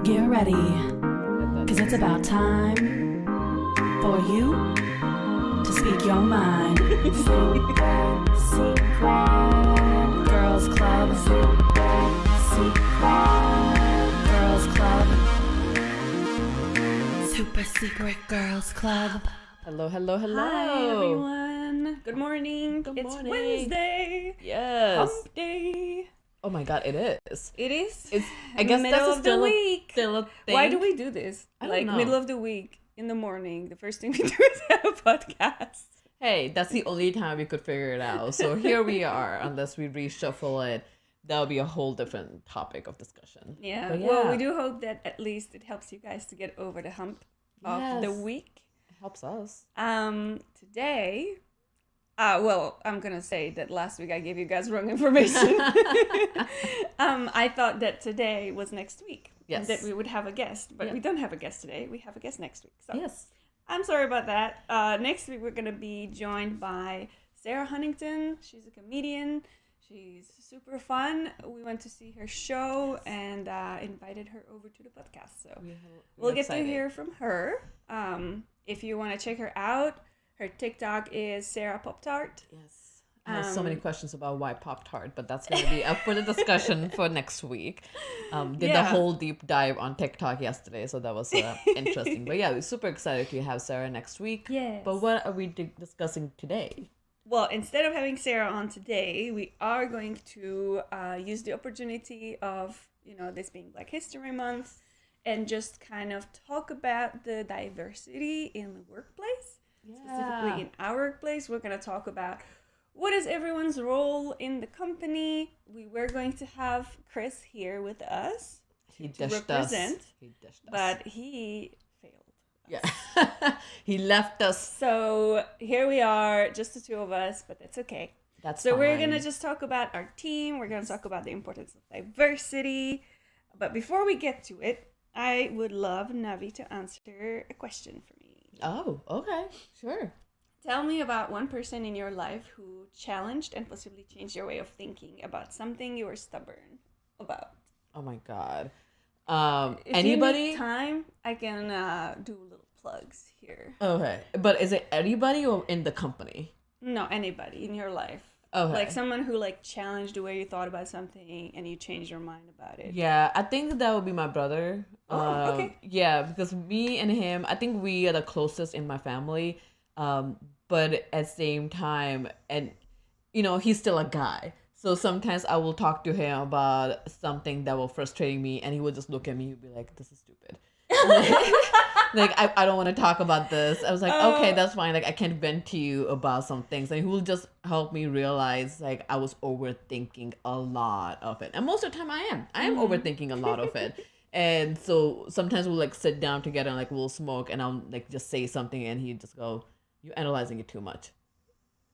Get ready, cause it's about time for you to speak your mind. Secret Girls Club. Secret Girls Club. Super Secret Girls Club. Hello, hello, hello. Hi, everyone. Good morning. Good It's morning. Wednesday. Yes. Hump day. Oh my god, it is. It is. It's. I guess middle that's of still the week. Still a thing. Why do we do this? I don't Like know. middle of the week in the morning. The first thing we do is have a podcast. Hey, that's the only time we could figure it out. So here we are. Unless we reshuffle it, that'll be a whole different topic of discussion. Yeah. But Well, we do hope that at least it helps you guys to get over the hump of the Yes. week. It helps us. Today. Well, I'm gonna say that last week I gave you guys wrong information. I thought that today was next week. Yes. That we would have a guest, but Yeah. we don't have a guest today. We have a guest next week. So Yes. I'm sorry about that. Next week we're gonna be joined by Sarah Huntington. She's a comedian. She's super fun. We went to see her show and invited her over to the podcast. So we'll get to hear from her. If you want to check her out, her TikTok is Sarah Pop Tart. Yes. I have so many questions about why Pop-Tart, but that's going to be up for the discussion for next week. Did the Yeah. whole deep dive on TikTok yesterday, so that was interesting. But yeah, we're super excited to have Sarah next week. Yes. But what are we discussing today? Well, instead of having Sarah on today, we are going to use the opportunity of, this being Black History Month and just kind of talk about the diversity in the workplace. Specifically in our workplace, we're going to talk about what is everyone's role in the company. We were going to have Chris here with us He to dished represent, us. He dished us. but he failed. Yeah. He left us. So here we are, just the two of us, but that's okay. That's So we're fine. going to just talk about our team. We're going to talk about the importance of diversity. But before we get to it, I would love Navi to answer a question for me. Oh, okay. Sure. Tell me about one person in your life who challenged and possibly changed your way of thinking about something you were stubborn about. Oh my God. If Anybody? you need time, I can do little plugs here. Okay. But is it anybody or in the company? No, anybody in your life. Okay. Like someone who challenged the way you thought about something and you changed your mind about it. Yeah, I think that would be my brother. Oh, okay. Yeah, because me and him, I think we are the closest in my family. But at the same time, and he's still a guy. So sometimes I will talk to him about something that will frustrate me, and he will just look at me and be like, "This is stupid." I don't want to talk about this. I was like, okay, that's fine. I can't vent to you about some things. And he will just help me realize I was overthinking a lot of it. And most of the time I am overthinking a lot of it. And so sometimes we'll sit down together and we'll smoke and I'll just say something and he'd just go, "You're analyzing it too much.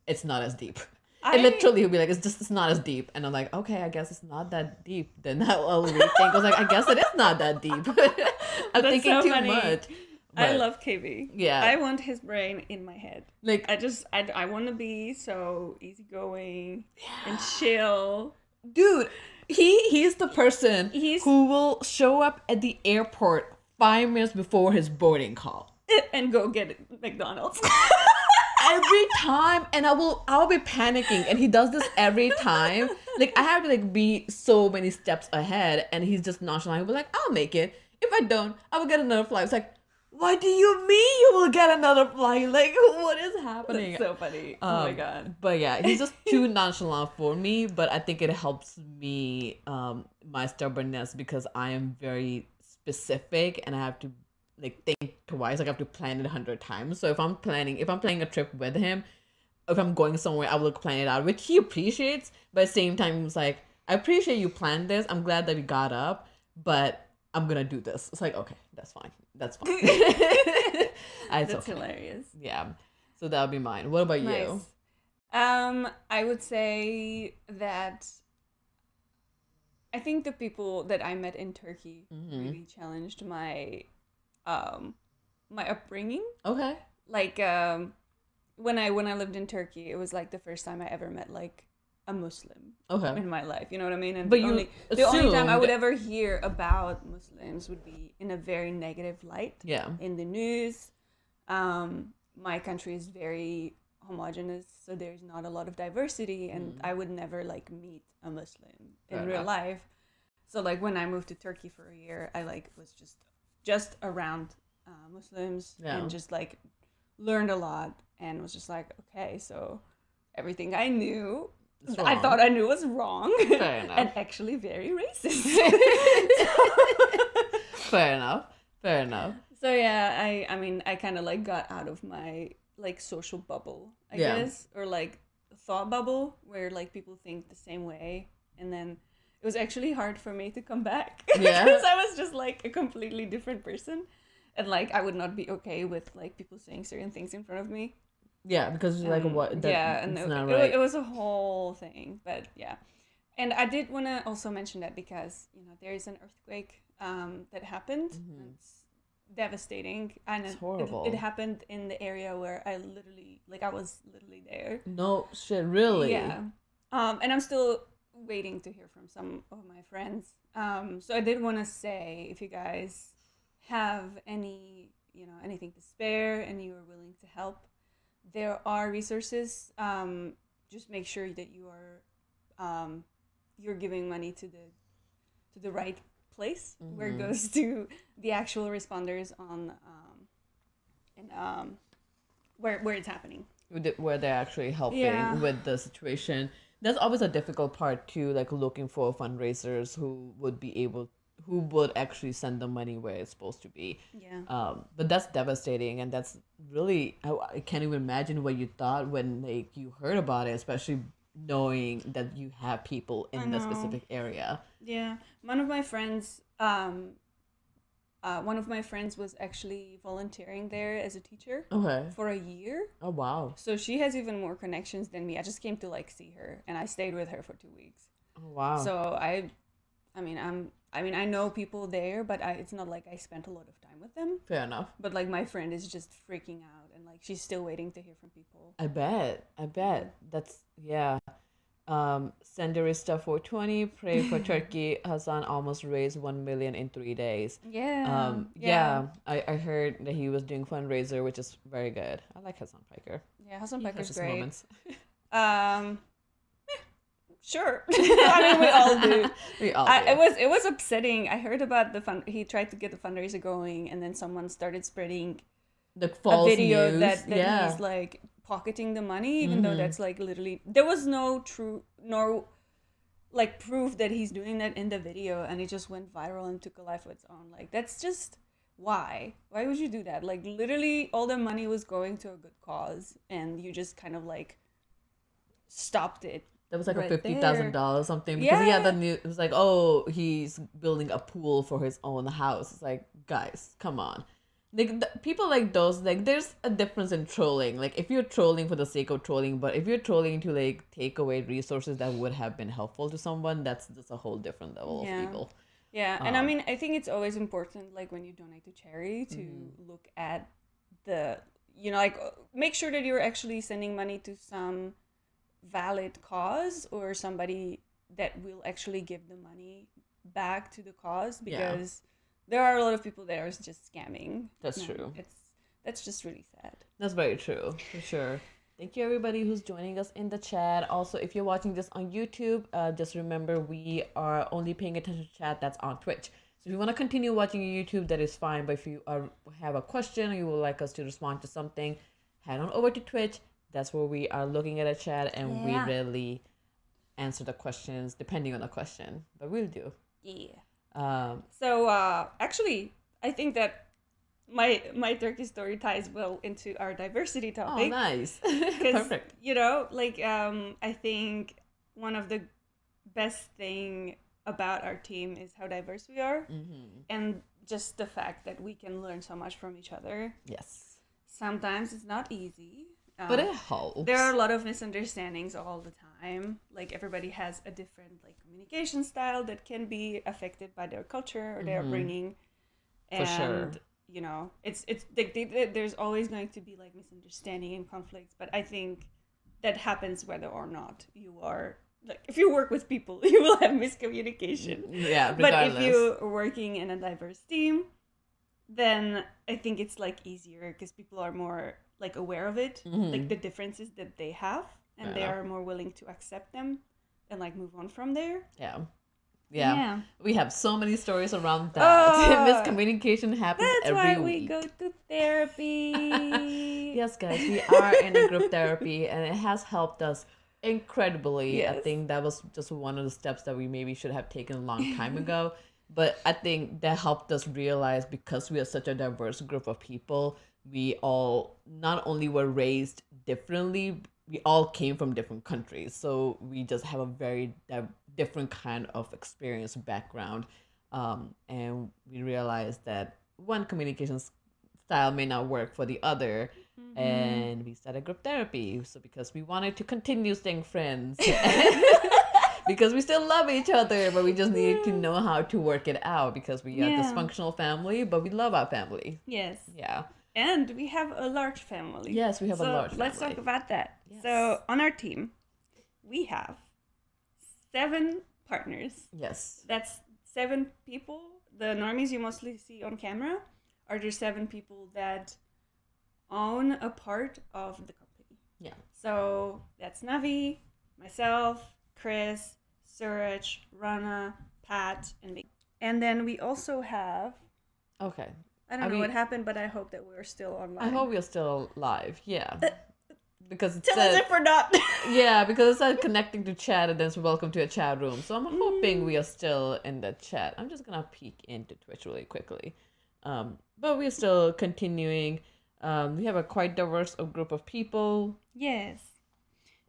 It's not as deep." And literally he'll be like, it's not as deep. And I'm like, okay, I guess it's not that deep. Then I'll rethink. I was like, I guess it is not that deep. I'm That's thinking so too funny. much. I But, love KB. Yeah. I want his brain in my head. I I want to be so easygoing and chill. dude, he's the person He's- who will show up at the airport 5 minutes before his boarding call. And go get McDonald's. Every time, and I'll be panicking, and he does this every time. I have to be so many steps ahead, and he's just nonchalant. He'll be like, "I'll make it. If I don't, I will get another flight." It's like, what do you mean you will get another flight? What is happening? That's so funny. Oh my God. But yeah, he's just too nonchalant for me. But I think it helps me, my stubbornness, because I am very specific, and I have to think twice. I have to plan it 100 times. So if I'm planning a trip with him, if I'm going somewhere, I will plan it out, which he appreciates. But at the same time, he was like, "I appreciate you planned this. I'm glad that we got up, but I'm gonna do this." It's like, okay, that's fine. That's okay. Hilarious. Yeah. So that would be mine. What about you? I would say that I think the people that I met in Turkey really challenged my my upbringing. Okay. When I lived in Turkey, it was the first time I ever met a Muslim Okay. in my life. You know what I mean? And But the you only time I would assumed- ever hear about Muslims would be in a very negative light. Yeah. In the news. My country is very homogenous, so there's not a lot of diversity, and I would never like meet a Muslim in Fair real enough. life. So like when I moved to Turkey for a year, I like was just around Muslims Yeah. and just like learned a lot and was just like, okay, so everything I knew, It's I wrong. thought I knew was wrong. Fair enough. And actually very racist. Fair enough. Fair enough. So yeah, I mean I kind of like got out of my like social bubble, I Yeah. guess, or like thought bubble where like people think the same way, and then it was actually hard for me to come back Yeah. because I was just like a completely different person, and like I would not be okay with like people saying certain things in front of me. Yeah, because it's like what? That, Yeah, and it's it, not it, right. it was a whole thing, but yeah. And I did want to also mention that because there is an earthquake that happened. It's devastating, and It's horrible. it happened in the area where I was literally there. No shit, really. Yeah, and I'm still waiting to hear from some of my friends. So I did want to say, if you guys have anything to spare and you are willing to help, there are resources. Just make sure that you're giving money to the right place where it goes to the actual responders where it's happening. Where they're actually helping Yeah. with the situation. That's always a difficult part too, like looking for fundraisers who would actually send the money where it's supposed to be. Yeah. But that's devastating, and that's really I can't even imagine what you thought when like you heard about it, especially knowing that you have people in the specific area. Yeah, one of my friends was actually volunteering there as a teacher Okay. for a year. Oh wow. So she has even more connections than me. I just came to like see her, and I stayed with her for 2 weeks. Oh wow. So I know people there, but it's not like I spent a lot of time with them. Fair enough. But like my friend is just freaking out, and like she's still waiting to hear from people. I bet. That's yeah. Senderista 420, pray for Turkey. Hassan almost raised 1 million in 3 days. Yeah. I heard that he was doing fundraiser, which is very good. I like Hassan Piker. Yeah, Hassan He has Piker's his great. moments. Sure. I mean, we all do. We all do. It was upsetting. I heard about he tried to get the fundraiser going, and then someone started spreading The a false video news. that yeah. he's like pocketing the money, even though that's like literally there was no like proof that he's doing that in the video, and it just went viral and took a life of its own. Like that's just why would you do that? Like literally all the money was going to a good cause, and you just kind of like stopped it. That was like right a $50,000 or something. Because Yeah. the news it was like, oh, he's building a pool for his own house. It's like, guys, come on. Like people like those, like there's a difference in trolling. Like if you're trolling for the sake of trolling, but if you're trolling to like take away resources that would have been helpful to someone, that's just a whole different level Yeah. of evil. Yeah, and I mean, I think it's always important, like when you donate to charity, to look at the, like make sure that you're actually sending money to some valid cause or somebody that will actually give the money back to the cause, because there are a lot of people that are just scamming. That's true. That's just really sad. That's very true, for sure. Thank you everybody who's joining us in the chat. Also, if you're watching this on YouTube, just remember we are only paying attention to chat that's on Twitch. So if you want to continue watching on YouTube, that is fine. But if you have a question or you would like us to respond to something, head on over to Twitch. That's where we are looking at a chat, and we really answer the questions depending on the question. But we'll do. Yeah. So actually, I think that my Turkey story ties well into our diversity Oh, topic. nice. 'Cause, Perfect. I think one of the best thing about our team is how diverse we are, and just the fact that we can learn so much from each other. Yes. Sometimes it's not easy. But it helps. There are a lot of misunderstandings all the time. Like everybody has a different like communication style that can be affected by their culture or their upbringing. For sure. And it's like there's always going to be like misunderstanding and conflicts. But I think that happens whether or not you are like if you work with people, you will have miscommunication. Yeah, But if regardless. you are working in a diverse team, then I think it's like easier because people are more like aware of it, like the differences that they have, and Fair they enough. are more willing to accept them and like move on from there. Yeah. Yeah. We have so many stories around that. Oh, Miscommunication happens That's every why we week. go to therapy. Yes, guys, we are in a group therapy, and it has helped us incredibly. I Yes. think that was just one of the steps that we maybe should have taken a long time ago. But I think that helped us realize, because we are such a diverse group of people, we all not only were raised differently, we all came from different countries. So we just have a very different kind of experience background. And we realized that one communication style may not work for the other. And we started group therapy. So because we wanted to continue staying friends. Because we still love each other, but we just needed to know how to work it out, because we are a Yeah. dysfunctional family, but we love our family. Yes. Yeah. And we have a large family. Yes, we have a large Let's family. talk about that. Yes. So on our team, we have 7 partners. Yes. That's 7 people. The normies you mostly see on camera are just 7 people that own a part of the company. Yeah. So that's Navi, myself, Chris, Suraj, Rana, Pat, and me. And then we also have, Okay. I don't know what happened, but I hope that we're still online. I hope we're still live. Yeah. Because it Tell us said, if we're not. yeah, because it said connecting to chat, and then it's welcome to a chat room. So I'm hoping we are still in the chat. I'm just gonna peek into Twitch really quickly. But we're still continuing. We have a quite diverse group of people. Yes.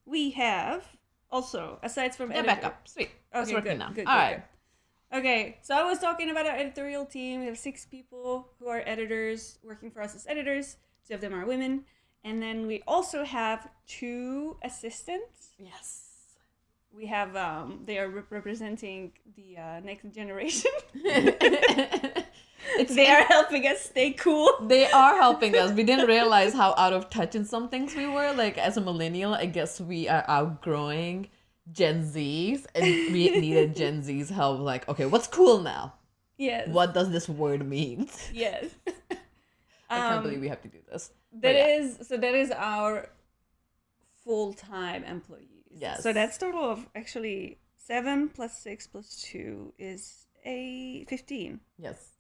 We have also, aside from Yeah, editor- back up. Sweet. It's Okay, working good, now. good, All good, right. good. Okay, so I was talking about our editorial team. We have 6 people who are editors, working for us as editors. 2 of them are women. And then we also have 2 assistants. Yes. We have, they are representing the next generation. They are helping us stay cool. They are helping us. We didn't realize how out of touch in some things we were. Like, as a millennial, I guess we are outgrowing Gen Zs, and we needed Gen Z's help. Like, okay, what's cool now? Yes. What does this word mean? Yes. I can't believe we have to do this. That is our full-time employees. Yes. So that's total of actually 7 plus 6 plus 2 is a 15. Yes.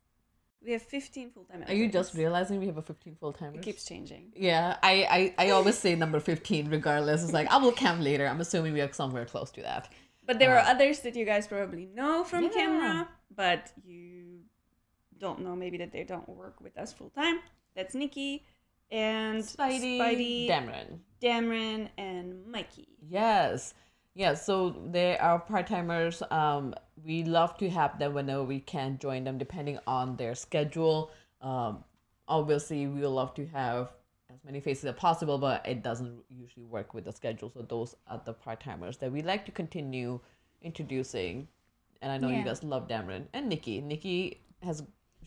We have 15 full-time Are employees. you just realizing we have a 15 full-timers? It keeps changing. Yeah, I always say number 15 regardless. It's like, I will count later. I'm assuming we are somewhere close to that. But there are others that you guys probably know from Yeah. camera, but you don't know maybe that they don't work with us full-time. That's Nikki and Spidey, Damron, and Mikey. Yes. Yeah, so they are part-timers. We love to have them whenever we can join them, depending on their schedule. Obviously, we would love to have as many faces as possible, but it doesn't usually work with the schedule. So those are the part-timers that we like to continue introducing. And I know you Yeah. guys love Damron and Nikki. Nikki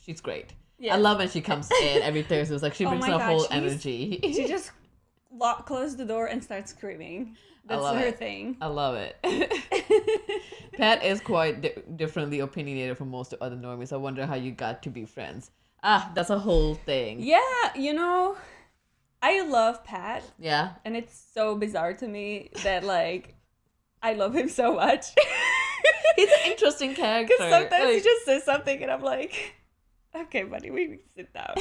she's great. Yes. I love when she comes in every Thursday. It's like she Oh brings my her God, whole she's- energy. She just closed the door and starts screaming. That's love her it. thing. I love it. Pat is quite differently opinionated from most other normies. I wonder how you got to be friends. That's a whole thing. Yeah, you know, I love Pat, Yeah. and it's so bizarre to me that, like, I love him so much. He's an interesting character. Because sometimes he Like, just says something, and I'm like, okay, buddy, we need to sit down.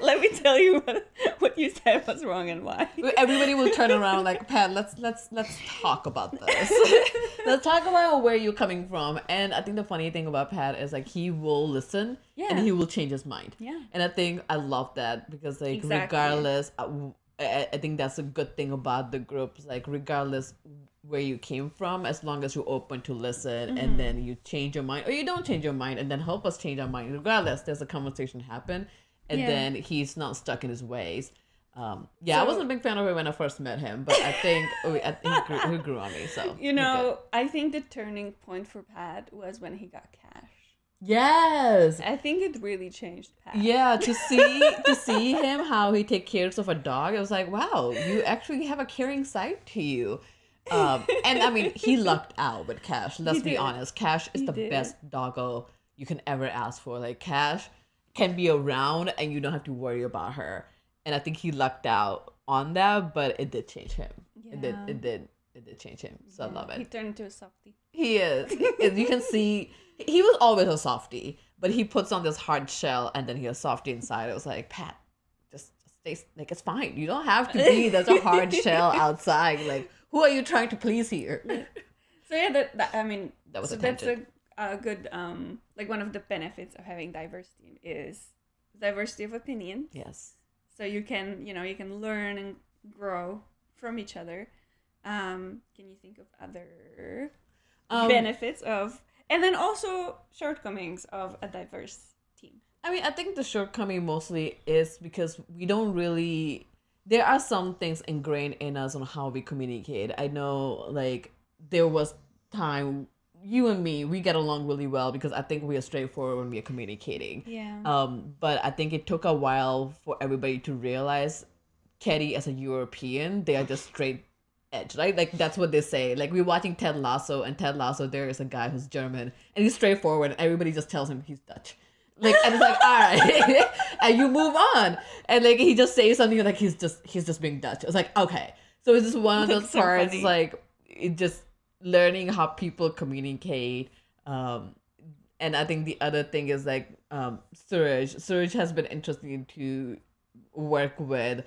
Let me tell you what you said was wrong and why. everybody will turn around like, Pat, let's talk about this. Let's talk about where you're coming from. And I think the funny thing about Pat is, like, he will listen and Yeah. he will change his mind. Yeah. And I think I love that because, like, Exactly. regardless, I think that's a good thing about the groups. Like, regardless where you came from, as long as you're open to listen and then you change your mind or you don't change your mind and then help us change our mind. Regardless, there's a conversation happen and Yeah. then he's not stuck in his ways. I So- wasn't a big fan of him when I first met him, but I think he grew on me. So You know, I think the turning point for Pat was when he got cash. yes, I think it really changed Pat. yeah. To see him how he take cares of a dog, it was like, wow, you actually have a caring side to you. And I mean, he lucked out with Cash. Let's be did. honest. Cash is He the did. best doggo you can ever ask for. Like, Cash can be around and you don't have to worry about her. And I think he lucked out on that, but it did change him. It did. Yeah. It did change him. So I love He it. turned into a softie. He is. You can see he was always a softie, but he puts on this hard shell and then he has softie inside. It was like, Pat, just stay, like, it's fine. You don't have to be there's a hard shell outside. Like, who are you trying to please here? So yeah, that I mean, That was so a that's tangent. a good like one of the benefits of having diversity is diversity of opinion. Yes. So you can learn and grow from each other. Can you think of other benefits of, and then also shortcomings of a diverse team? I mean, I think the shortcoming mostly is because we don't really. There are some things ingrained in us on how we communicate. I know, like, there was time you and me, we get along really well because I think we are straightforward when we are communicating. Yeah. But I think it took a while for everybody to realize Katie as a European, they are just straight edge, right? Like, that's what they say. Like, we're watching Ted Lasso, and Ted Lasso, there is a guy who's German, and he's straightforward, and everybody just tells him he's Dutch. Like, and it's like, all right, and you move on, and like he just says something like he's just being Dutch. It's like, okay, so it's just one of those That's so parts, funny. like, it just learning how people communicate. And I think the other thing is like Suraj has been interesting to work with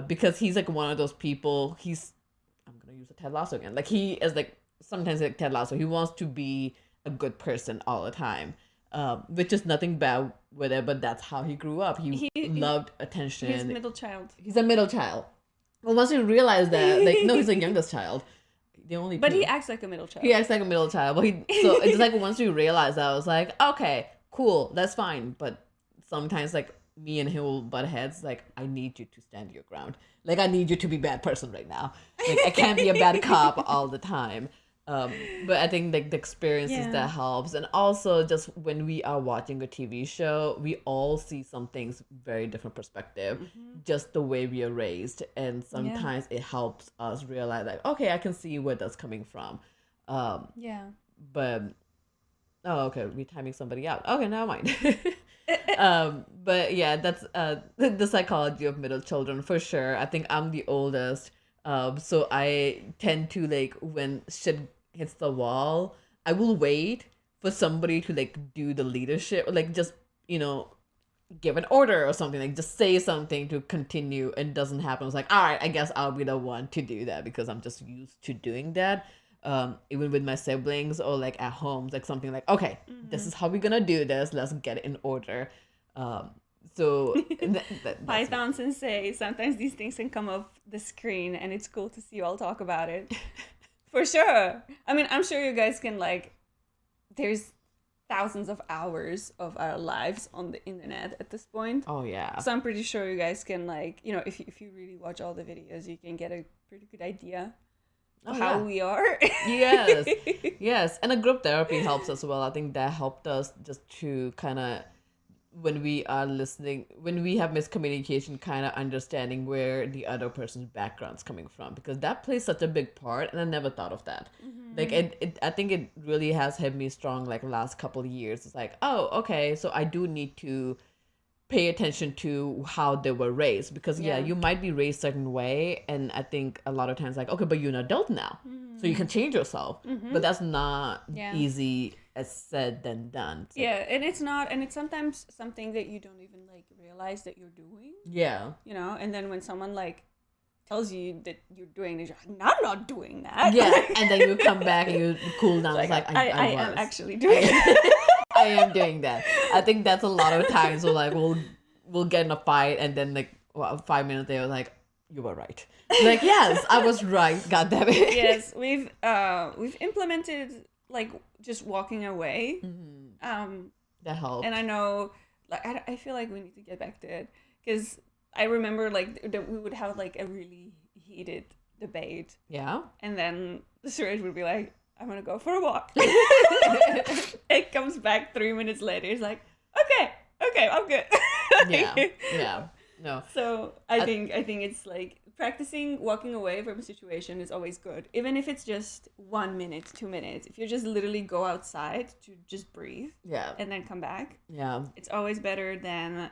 because he's like one of those people. I'm gonna use a Ted Lasso again. Like, he is like sometimes like Ted Lasso. He wants to be a good person all the time. Which is nothing bad with it, but that's how he grew up. He loved attention. He's middle child. He's a middle child. Well, once you realize that, like, no, he's the youngest child. The only But two. he acts like a middle child. He acts like a middle child. Well, so it's like once you realize that, I was like, okay, cool, that's fine. But sometimes, like, me and him will butt heads. Like, I need you to stand your ground. Like, I need you to be a bad person right now. Like, I can't be a bad cop all the time. But I think like the experiences Yeah. that helps, and also just when we are watching a TV show, we all see some things very different perspective, just the way we are raised, and sometimes it helps us realize like, okay, I can see where that's coming from. Yeah. But okay, we're timing somebody out. Okay, never mind. But yeah, that's the psychology of middle children for sure. I think I'm the oldest. So I tend to, like, when shit hits the wall, I will wait for somebody to like do the leadership, like just, give an order or something, like just say something to continue, and doesn't happen. It's like, all right, I guess I'll be the one to do that because I'm just used to doing that. Even with my siblings or like at home, like something like, okay, this is how we're gonna do this. Let's get it in order. So that's Python Sensei, sometimes these things can come off the screen and it's cool to see you all talk about it. For sure. I mean, I'm sure you guys can, like, there's thousands of hours of our lives on the internet at this point. Oh yeah. So I'm pretty sure you guys can, like, if you really watch all the videos, you can get a pretty good idea of how yeah. we are. Yes. Yes. And a group therapy helps as well. I think that helped us just to kind of, when we are listening, when we have miscommunication, kind of understanding where the other person's background's coming from, because that plays such a big part, and I never thought of that. Like, I think it really has hit me strong, like, last couple of years. It's like, oh, okay, so I do need to pay attention to how they were raised, because you might be raised a certain way, and I think a lot of times, like, okay, but you're an adult now, so you can change yourself, but that's not easy as said than done. So, Yeah, and it's not, and it's sometimes something that you don't even, like, realize that you're doing, yeah, and then when someone, like, tells you that you're doing it, you're like, I'm not doing that. yeah, and then you come back and you cool down. It's like, I am was. actually doing it. I am doing that. I think that's a lot of times we're like, we'll get in a fight, and then like 5 minutes later, like, you were right. Like, yes, I was right. God damn it. Yes, we've implemented, like, just walking away. That helped. And I know, like, I feel like we need to get back to it, because I remember, like, that we would have, like, a really heated debate, Yeah. and then Suraj would be like, I'm gonna go for a walk. It comes back 3 minutes later. He's like, okay, I'm good. Yeah. Yeah. No. So I think it's, like, practicing walking away from a situation is always good, even if it's just 1 minute, 2 minutes. If you just literally go outside to just breathe, Yeah. and then come back, Yeah. it's always better than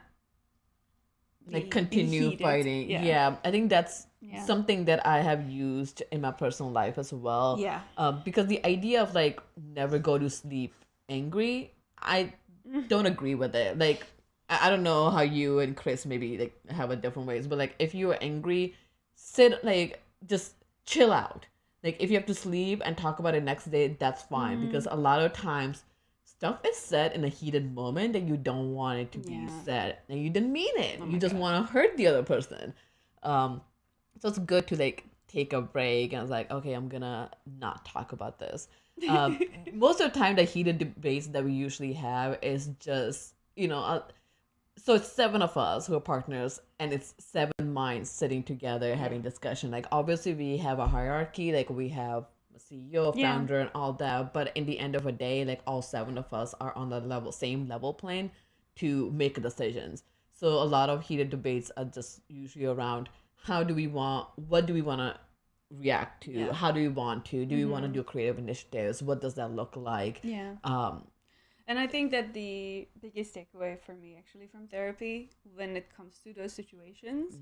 Like continue heated. fighting. Yeah. Yeah. I think that's Yeah. something that I have used in my personal life as well. Yeah. Because the idea of like never go to sleep angry, I don't agree with it. Like, I don't know how you and Chris maybe like have a different ways, but like if you're angry, sit like just chill out. Like if you have to sleep and talk about it next day, that's fine, because a lot of times stuff is said in a heated moment and you don't want it to be Yeah. said and you didn't mean it. Oh You my just God. want to hurt the other person. So it's good to like take a break and it's like, okay, I'm gonna not talk about this. Most of the time the heated debates that we usually have is just, so it's 7 of us who are partners and it's 7 minds sitting together having discussion. Like obviously we have a hierarchy, like we have a CEO, Yeah. founder, and all that, but in the end of a day, like all 7 of us are on the same level plane to make decisions. So a lot of heated debates are just usually around what do we want to react to? Yeah. How do we want to? Do we want to do creative initiatives? What does that look like? Yeah. Um, And I think that the biggest takeaway for me actually from therapy when it comes to those situations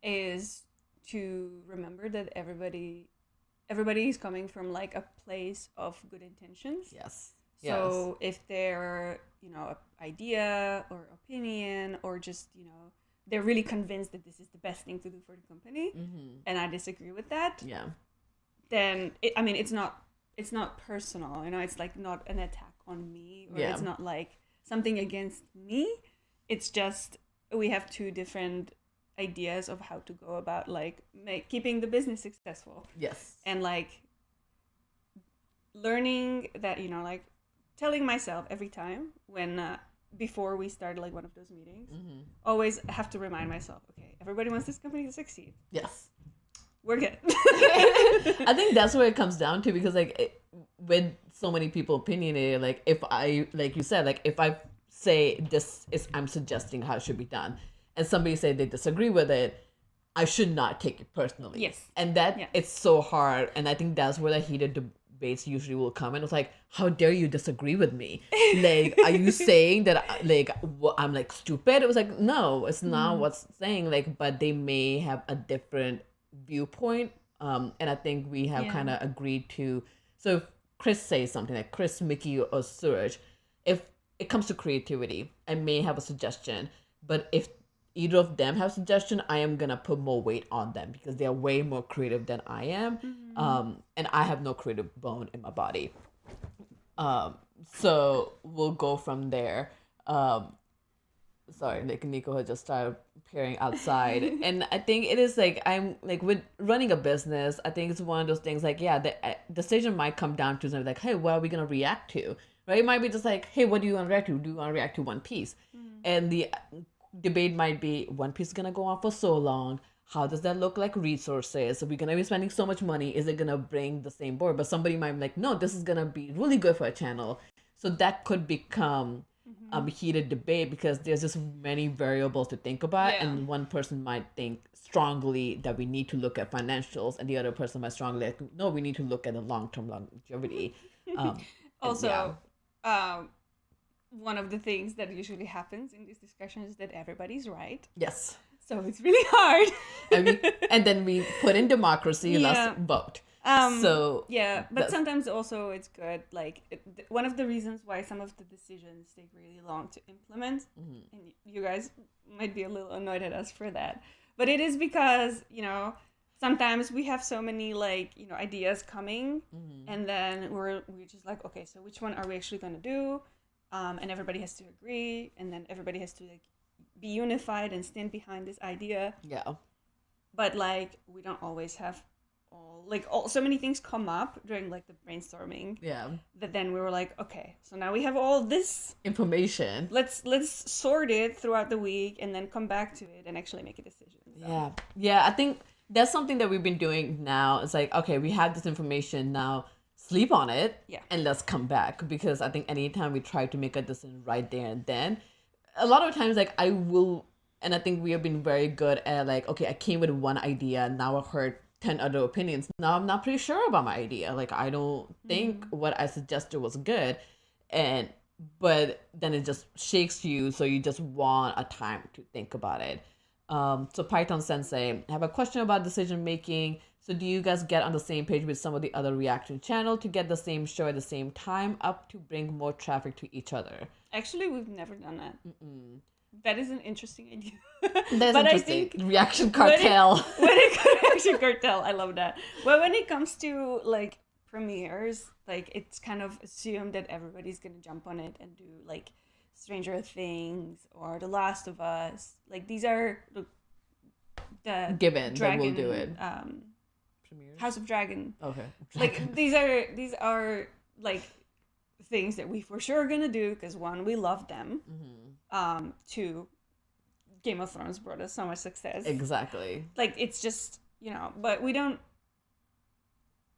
is to remember that everybody is coming from like a place of good intentions. yes. So if their, idea or opinion or just, they're really convinced that this is the best thing to do for the company, and I disagree with that, Yeah. then it's not personal, it's like not an attack on me, or Yeah. it's not like something against me. It's just we have 2 different ideas of how to go about like keeping the business successful, Yes. and like learning that, like telling myself every time when before we start like one of those meetings, always have to remind myself, okay, everybody wants this company to succeed, Yes. we're good. I think that's where it comes down to, because like with so many people opinionated, like if I, like you said, like if I say I'm suggesting how it should be done, and somebody say they disagree with it, I should not take it personally. Yes. And that Yeah. it's so hard, and I think that's where the heated debates usually will come in. It's like, how dare you disagree with me? Like, are you saying that I'm like stupid? It was like, no, it's not what's saying. Like, but they may have a different viewpoint, and I think we have Yeah. kind of agreed to. So if Chris says something, like Chris, Mickey, or Suraj, if it comes to creativity, I may have a suggestion, but if either of them have suggestion, I am gonna put more weight on them because they are way more creative than I am, and I have no creative bone in my body. So we'll go from there. Sorry, like Nico had just started appearing outside, and I think it is like I'm like with running a business. I think it's one of those things like, yeah, the decision might come down to something like, hey, what are we gonna react to? Right? It might be just like, hey, what do you want to react to? Do you want to react to One Piece? And the debate might be, One Piece is gonna go on for so long. How does that look like resources? Are we gonna be spending so much money? Is it gonna bring the same board? But somebody might be like, no, this is gonna be really good for a channel. So that could become a heated debate because there's just many variables to think about, Yeah. and one person might think strongly that we need to look at financials, and the other person might strongly like, no, we need to look at the long-term longevity. And Also, one of the things that usually happens in these discussions is that everybody's right. yes. So it's really hard. And then we put in democracy, Yeah. let's vote. So Yeah, but that's- sometimes also it's good. Like one of the reasons why some of the decisions take really long to implement, and you guys might be a little annoyed at us for that, but it is because sometimes we have so many ideas coming, and then we're just like, okay, so which one are we actually gonna do? And everybody has to agree, and then everybody has to be unified and stand behind this idea. yeah. But we don't always have so many things come up during the brainstorming Yeah. that then we were like, okay, so now we have all this, Information. let's sort it throughout the week and then come back to it and actually make a decision. So, Yeah, I think that's something that we've been doing now. It's like, okay, we have this information now, sleep on it, Yeah. and let's come back. Because I think anytime we try to make a decision right there and then, a lot of times I will And I think we have been very good at like, okay, I came with one idea, now I heard 10 other opinions. Now I'm not pretty sure about my idea. Like I don't think what I suggested was good. And but then it just shakes you, so you just want a time to think about it. So Python Sensei, I have a question about decision making. So do you guys get on the same page with some of the other reaction channel to get the same show at the same time up to bring more traffic to each other? Actually, we've never done that. That is an interesting idea. That's But I interesting. think Reaction cartel. when it reaction cartel, I love that. But when it comes to like premieres, like it's kind of assumed that everybody's gonna jump on it and do like Stranger Things or The Last of Us. Like these are the Given that we'll Dragon, do it. Premieres? House of Dragon. Okay. Like these are like things that we for sure are gonna do because one, we love them. Two, Game of Thrones brought us so much success. Exactly. Like it's just, but we don't,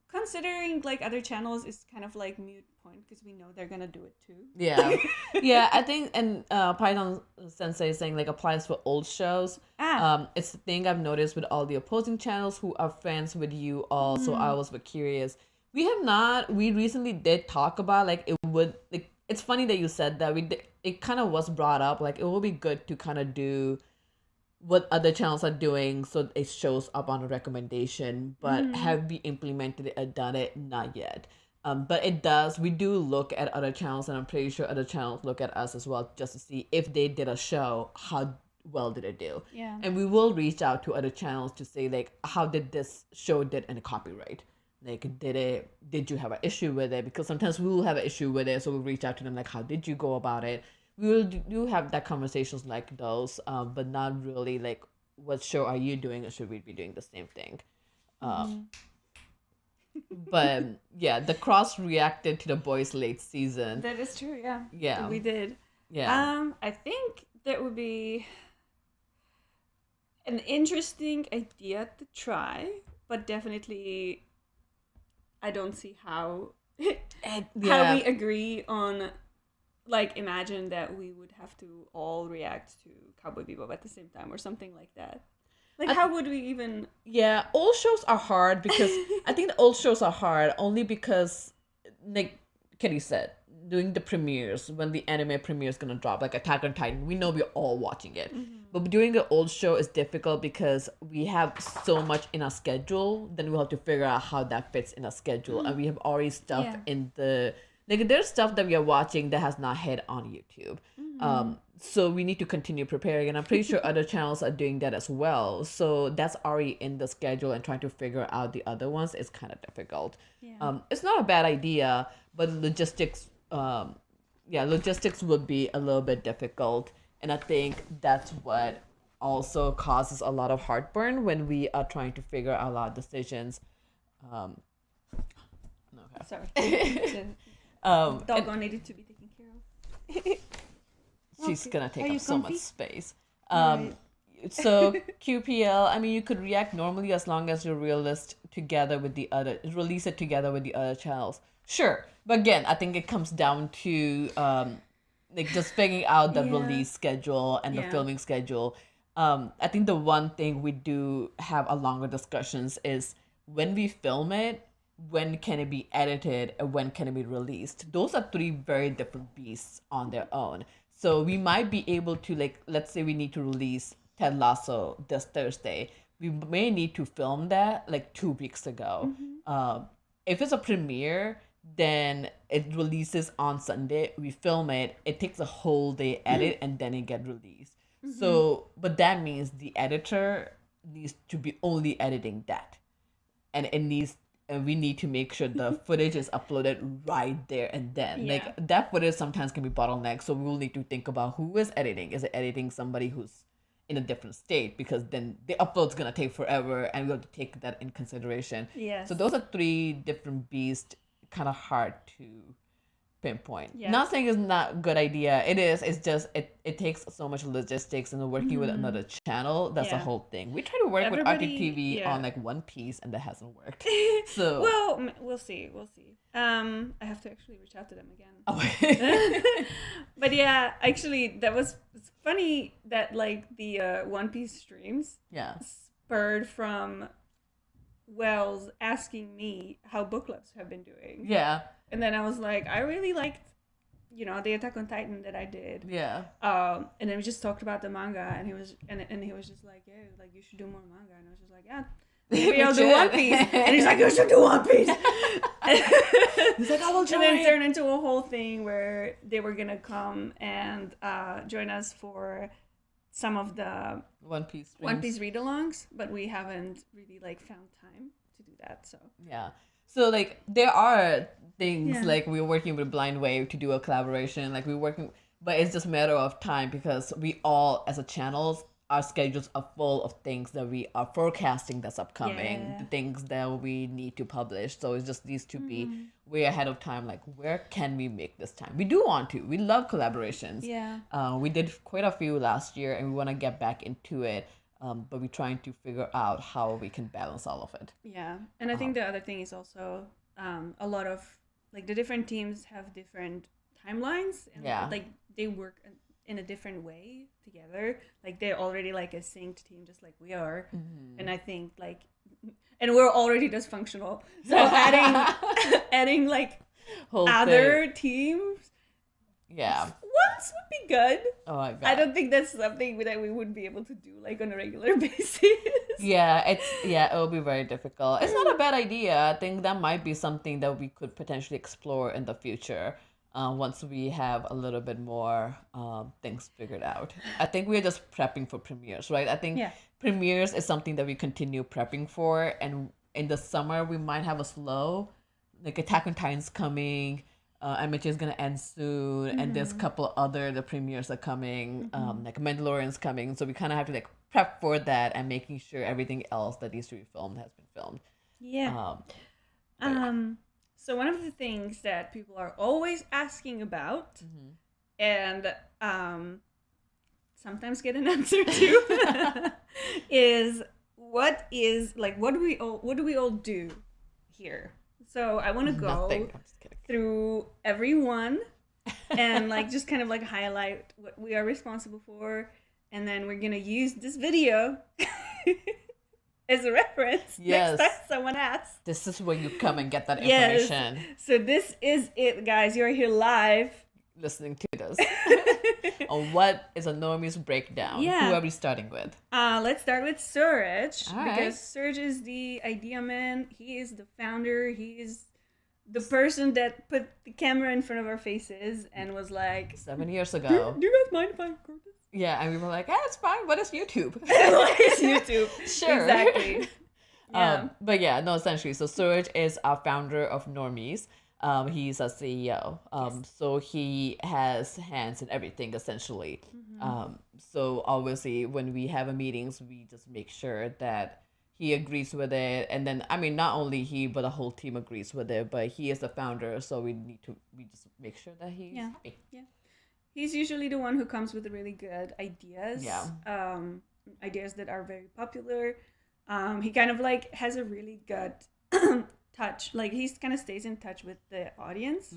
considering like other channels is kind of like mute point because we know they're gonna do it too. Yeah. Yeah, I think, and Python Sensei is saying like applies for old shows. It's the thing I've noticed with all the opposing channels who are friends with you all, so I was curious. We recently did talk about like it would, like it's funny that you said that. It kind of was brought up like it would be good to kind of do what other channels are doing so it shows up on a recommendation, but have we implemented it and done it? Not yet. But it does. We do look at other channels, and I'm pretty sure other channels look at us as well just to see if they did a show, how well did it do? Yeah. And we will reach out to other channels to say like, how did this show did in the copyright? Like, did you have an issue with it? Because sometimes we will have an issue with it, so we'll reach out to them like, how did you go about it? We will do have that conversations like those, but not really like, what show are you doing, or should we be doing the same thing? But yeah, the cross reacted to the boys' late season. That is true. Yeah. Yeah. We did. Yeah. I think that would be an interesting idea to try, but definitely I don't see how how we agree on, like, imagine that we would have to all react to Cowboy Bebop at the same time or something like that. Like, how would we even... Yeah, old shows are hard because I think the old shows are hard only because, like Kitty said, doing the premieres, when the anime premiere is going to drop, like Attack on Titan, we know we're all watching it. But doing the old show is difficult because we have so much in our schedule, then we'll have to figure out how that fits in our schedule. And we have already stuff in the... Like, there's stuff that we are watching that has not hit on YouTube. So we need to continue preparing. And I'm pretty sure other channels are doing that as well. So that's already in the schedule, and trying to figure out the other ones is kind of difficult. It's not a bad idea, but logistics would be a little bit difficult. And I think that's what also causes a lot of heartburn when we are trying to figure out a lot of decisions. Sorry. Doggone needed to be taken care of. She's gonna take you up so comfy? much space. Right. So QPL, I mean, you could react normally as long as you release it together with the other channels. Sure, but again, I think it comes down to like just figuring out the release schedule and the filming schedule. I think the one thing we do have a longer discussions is when we film it, when can it be edited, and when can it be released? Those are three very different beasts on their own. So we might be able to, like, let's say we need to release Ted Lasso this Thursday. We may need to film that like 2 weeks ago. If it's a premiere, then it releases on Sunday. We film it. It takes a whole day edit, and then it get released. So, but that means the editor needs to be only editing that. And we need to make sure the footage is uploaded right there and then. Yeah. Like, that footage sometimes can be bottlenecked, so we will need to think about who is editing. Is it editing somebody who's in a different state? Because then the upload's gonna take forever, and we have to take that in consideration. Yes. So those are three different beasts, kind of hard to pinpoint. Yeah. Nothing is not a good idea. It is. It's just it takes so much logistics and working with another channel. That's the Yeah. whole thing. We try to work with Everybody- RTTV yeah. on like One Piece, and that hasn't worked. So Well, we'll see. We'll see. I have to actually reach out to them again. oh. But yeah, actually, it's funny that like the One Piece streams yeah. spurred from Wells asking me how book clubs have been doing. Yeah. And then I was like, I really liked, the Attack on Titan that I did. Yeah. And then we just talked about the manga, and he was just like, yeah, like you should do more manga, and I was just like, yeah, maybe I'll do should. One Piece. And he's like, you should do One Piece. He's like, I will And join. then it turned into a whole thing where they were gonna come and join us for some of the One Piece. Streams. One Piece read-alongs, but we haven't really like found time to do that. So Yeah. So like there are things Yeah. like we're working with Blind Wave to do a collaboration. Like we're working, but it's just a matter of time because we all as a channels, our schedules are full of things that we are forecasting that's upcoming, Yeah. the things that we need to publish. So it's just these to be way ahead of time. Like where can we make this time? We do want to. We love collaborations. yeah. We did quite a few last year, and we want to get back into it. But we're trying to figure out how we can balance all of it. Yeah, and I think the other thing is also a lot of like the different teams have different timelines, and Yeah. like they work in a different way together. Like they're already like a synced team, just like we are. And I think like, and we're already dysfunctional, so adding like Whole other thing. teams Yeah. once would be good. Oh my god. I don't think that's something that we would be able to do like on a regular basis. Yeah, it will be very difficult. It's not a bad idea. I think that might be something that we could potentially explore in the future. Once we have a little bit more things figured out. I think we're just prepping for premieres, right? I think Yeah. premieres is something that we continue prepping for, and in the summer we might have a slow, like Attack on Titan's coming, MH is gonna end soon, and there's a couple other the premieres are coming, like Mandalorian's coming, so we kind of have to like prep for that and making sure everything else that needs to be filmed has been filmed. Yeah. Um, So one of the things that people are always asking about, and sometimes get an answer to, is what do we all do here? So I want to go Nothing. I'm just kidding. through everyone and like just kind of like highlight what we are responsible for, and then we're gonna use this video as a reference Yes. next time someone asks. This is where you come and get that Yes. information. So this is it, guys. You're here live. Listening to this. On what is a Normies breakdown? Yeah. Who are we starting with? Let's start with Surge, All right. because Surge is the idea man. He is the founder. He is the person that put the camera in front of our faces and was like, 7 years do ago. you guys mind if I record this? Yeah, and we were like, it's fine. What is YouTube? It's YouTube. Sure. Exactly. Yeah. But yeah, no, essentially. So Surge is our founder of Normies. He's a CEO. So he has hands in everything, essentially. So obviously, when we have a meetings, we just make sure that he agrees with it. And then, I mean, not only he, but the whole team agrees with it. But he is the founder, so we just make sure that he's Yeah. happy. He's usually the one who comes with really good ideas. Yeah. Ideas that are very popular. He kind of like has a really good touch. Like he kind of stays in touch with the audience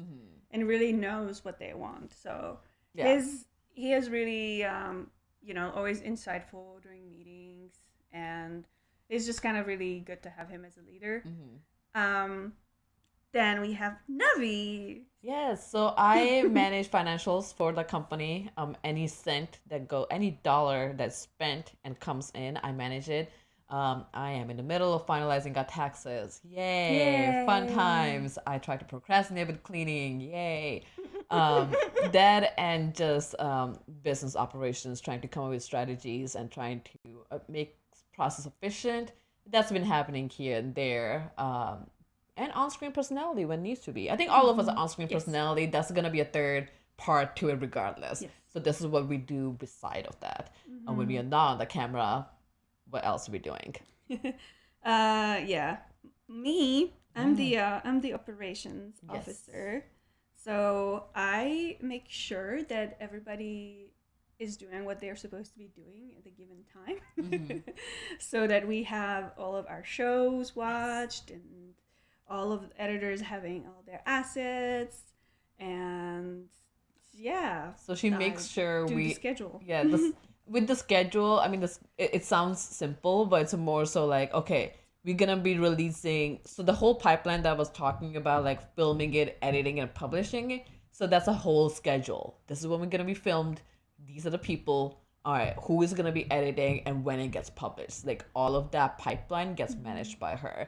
and really knows what they want. So Yeah. he is really always insightful during meetings, and it's just kind of really good to have him as a leader. Then we have Navi. Yes, so I manage financials for the company. Any cent that any dollar that's spent and comes in, I manage it. I am in the middle of finalizing our taxes. Yay! Fun times. I try to procrastinate with cleaning. Yay! That and just business operations, trying to come up with strategies and trying to make process efficient. That's been happening here and there. And on-screen personality when needs to be. I think all of us are on-screen personality. That's going to be a third part to it regardless. Yes. So this is what we do beside of that. And when we are not on the camera, what else are we doing? Yeah. Me, I'm the operations officer. So I make sure that everybody is doing what they're supposed to be doing at a given time, so that we have all of our shows watched and all of the editors having all their assets, and yeah. So she I makes sure do we the schedule. Yeah, with the schedule, I mean, it sounds simple, but it's more so like, okay, we're gonna be releasing. So the whole pipeline that I was talking about, like filming it, editing, and publishing it. So that's a whole schedule. This is when we're gonna be filmed. These are the people. All right, who is gonna be editing and when it gets published. Like all of that pipeline gets managed by her.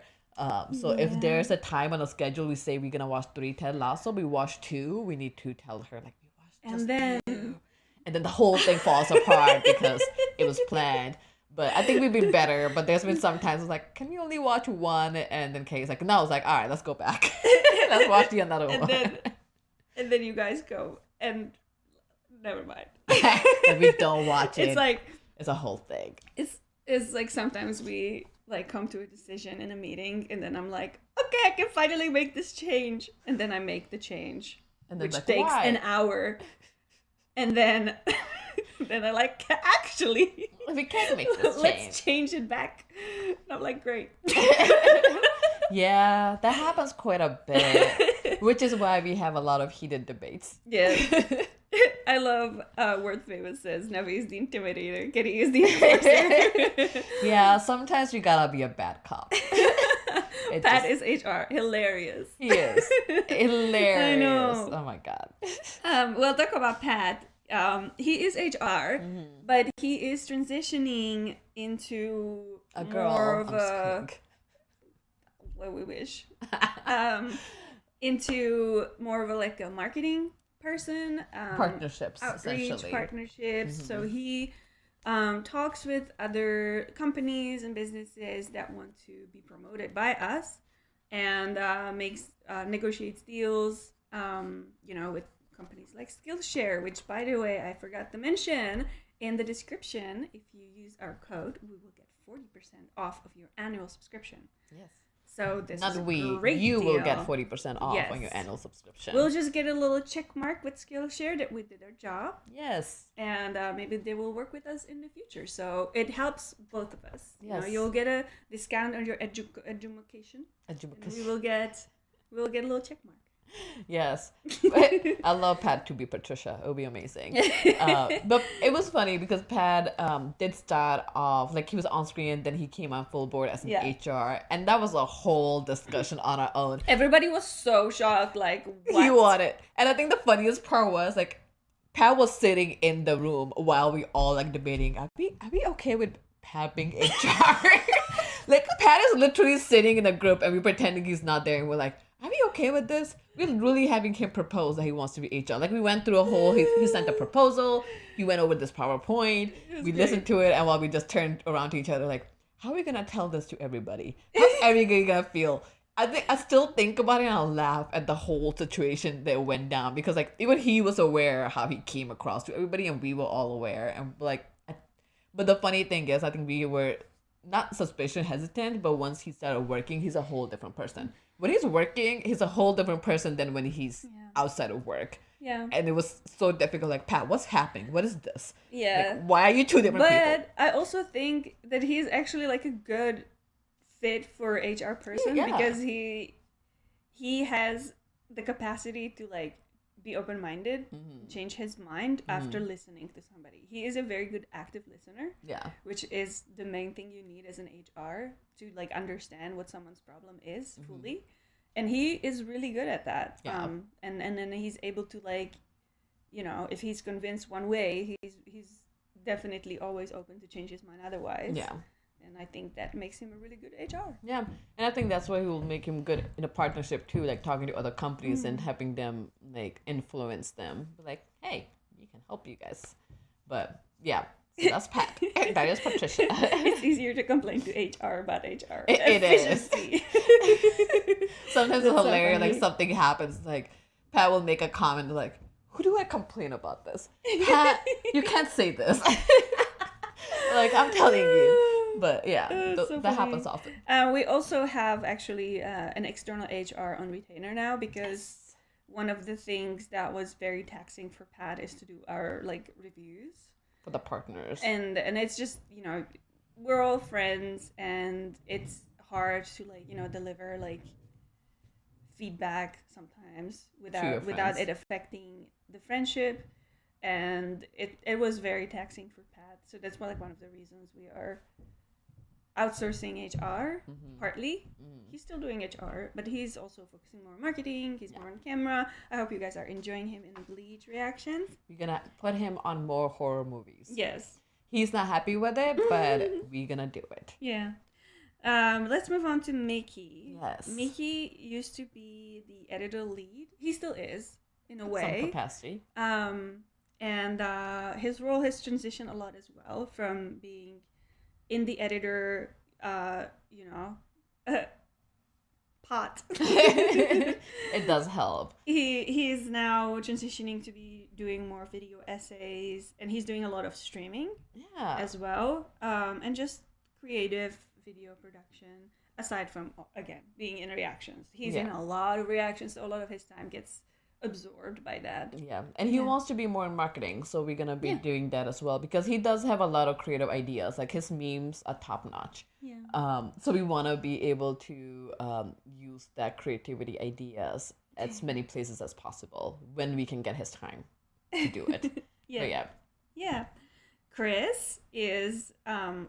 So if there's a time on a schedule, we say we're gonna watch 3 Ted Lasso, we watch 2. We need to tell her like we watched just And then 2. And then the whole thing falls apart because it was planned. But I think we've been better. But there's been some times it's like, can we only watch 1? And then Kay's like, no. I was like, all right, let's go back. Let's watch the another one. And then you guys go and never mind. And we don't watch it. It's like it's a whole thing. it's like sometimes we like come to a decision in a meeting, and then I'm like, okay, I can finally make this change, and then I make the change, And then which like, takes why? an hour, and then then I like actually We can't make this change. let's change it back. And I'm like, great. Yeah, that happens quite a bit, which is why we have a lot of heated debates. Yeah. I love Word Famous says Navi is the intimidator, Kitty is the enforcer. Yeah, sometimes you gotta be a bad cop. Pat is HR. Hilarious. He is. Hilarious. I know. Oh my god. We'll talk about Pat. He is HR, but he is transitioning into A girl. more of I'm a screaming. what we wish. Into more of a like a marketing person. Partnerships, Outreach, essentially. partnerships. So he talks with other companies and businesses that want to be promoted by us, and negotiates deals. With companies like Skillshare, which, by the way, I forgot to mention in the description. If you use our code, we will get 40% off of your annual subscription. Yes. So this Not is a we. great You will deal. get 40% off on your Yes. annual subscription. We'll just get a little check mark with Skillshare that we did our job, Yes. and maybe they will work with us in the future. So it helps both of us. Yes. You'll get a discount on your education, and we will get a little check mark. Yes. I love Pat to be Patricia. It would be amazing. But it was funny because Pat did start off, like he was on screen, then he came on full board as an HR. And that was a whole discussion on our own. Everybody was so shocked, like, what? He wanted. And I think the funniest part was like, Pat was sitting in the room while we all like debating, are we okay with Pat being HR? Like Pat is literally sitting in a group and we're pretending he's not there, and we're like, are we okay with this? We're really having him propose that he wants to be HR. Like we went through a whole, he sent a proposal, he went over this PowerPoint, we listened to it, and while we just turned around to each other like, how are we gonna tell this to everybody? How's everybody gonna feel? I still think about it and I'll laugh at the whole situation that went down, because like even he was aware how he came across to everybody and we were all aware, and like, but the funny thing is I think we were not suspicious, hesitant, but once he started working, he's a whole different person. When he's working, he's a whole different person than when he's outside of work. Yeah. And it was so difficult. Like, Pat, what's happening? What is this? Yeah. Like, why are you two different people? But I also think that he's actually like a good fit for HR person, Yeah. because he has the capacity to like be open-minded, change his mind after listening to somebody. He is a very good active listener. Yeah. Which is the main thing you need as an HR, to like understand what someone's problem is fully, and he is really good at that. Yeah. And then he's able to like, if he's convinced one way, he's definitely always open to change his mind otherwise. Yeah. And I think that makes him a really good HR. Yeah. And I think that's why he will make him good in a partnership too, like talking to other companies and helping them like influence them. Like, hey, we can help you guys. But yeah, so that's Pat. That is Patricia. It's easier to complain to HR about HR. It is. Efficiency. Sometimes That's it's so hilarious. Like funny. something happens, like Pat will make a comment like, "Who do I complain about this? Pat, you can't say this." Like I'm telling you. But yeah, So that funny. happens often. We also have actually an external HR on retainer now, because one of the things that was very taxing for Pat is to do our like reviews. For the partners. And it's just, you know, we're all friends and it's hard to like, you know, deliver like feedback sometimes without it affecting the friendship. And it was very taxing for Pat. So that's like one of the reasons we are outsourcing HR, partly. He's still doing HR, but he's also focusing more on marketing. He's more on camera. I hope you guys are enjoying him in Bleach reactions. We're gonna put him on more horror movies. Yes. He's not happy with it, but we're gonna do it. Yeah. Let's move on to Mickey. Yes. Mickey used to be the editor lead. He still is, in a way. Some capacity. And his role has transitioned a lot as well from being in the editor, you know, pot. It does help. He is now transitioning to be doing more video essays, and he's doing a lot of streaming as well, and just creative video production, aside from, again, being in reactions. He's in a lot of reactions, so a lot of his time gets absorbed by that. Yeah, and he wants to be more in marketing, so we're gonna be doing that as well, because he does have a lot of creative ideas. Like his memes are top notch. So we want to be able to use that creativity ideas as many places as possible when we can get his time to do it. Yeah. Chris is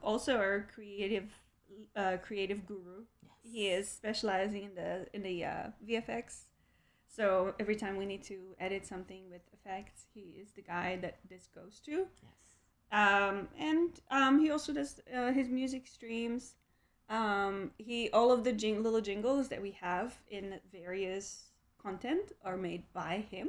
also our creative guru. He is specializing in the VFX. So every time we need to edit something with effects, he is the guy that this goes to. And he also does his music streams. All of the little jingles that we have in various content are made by him.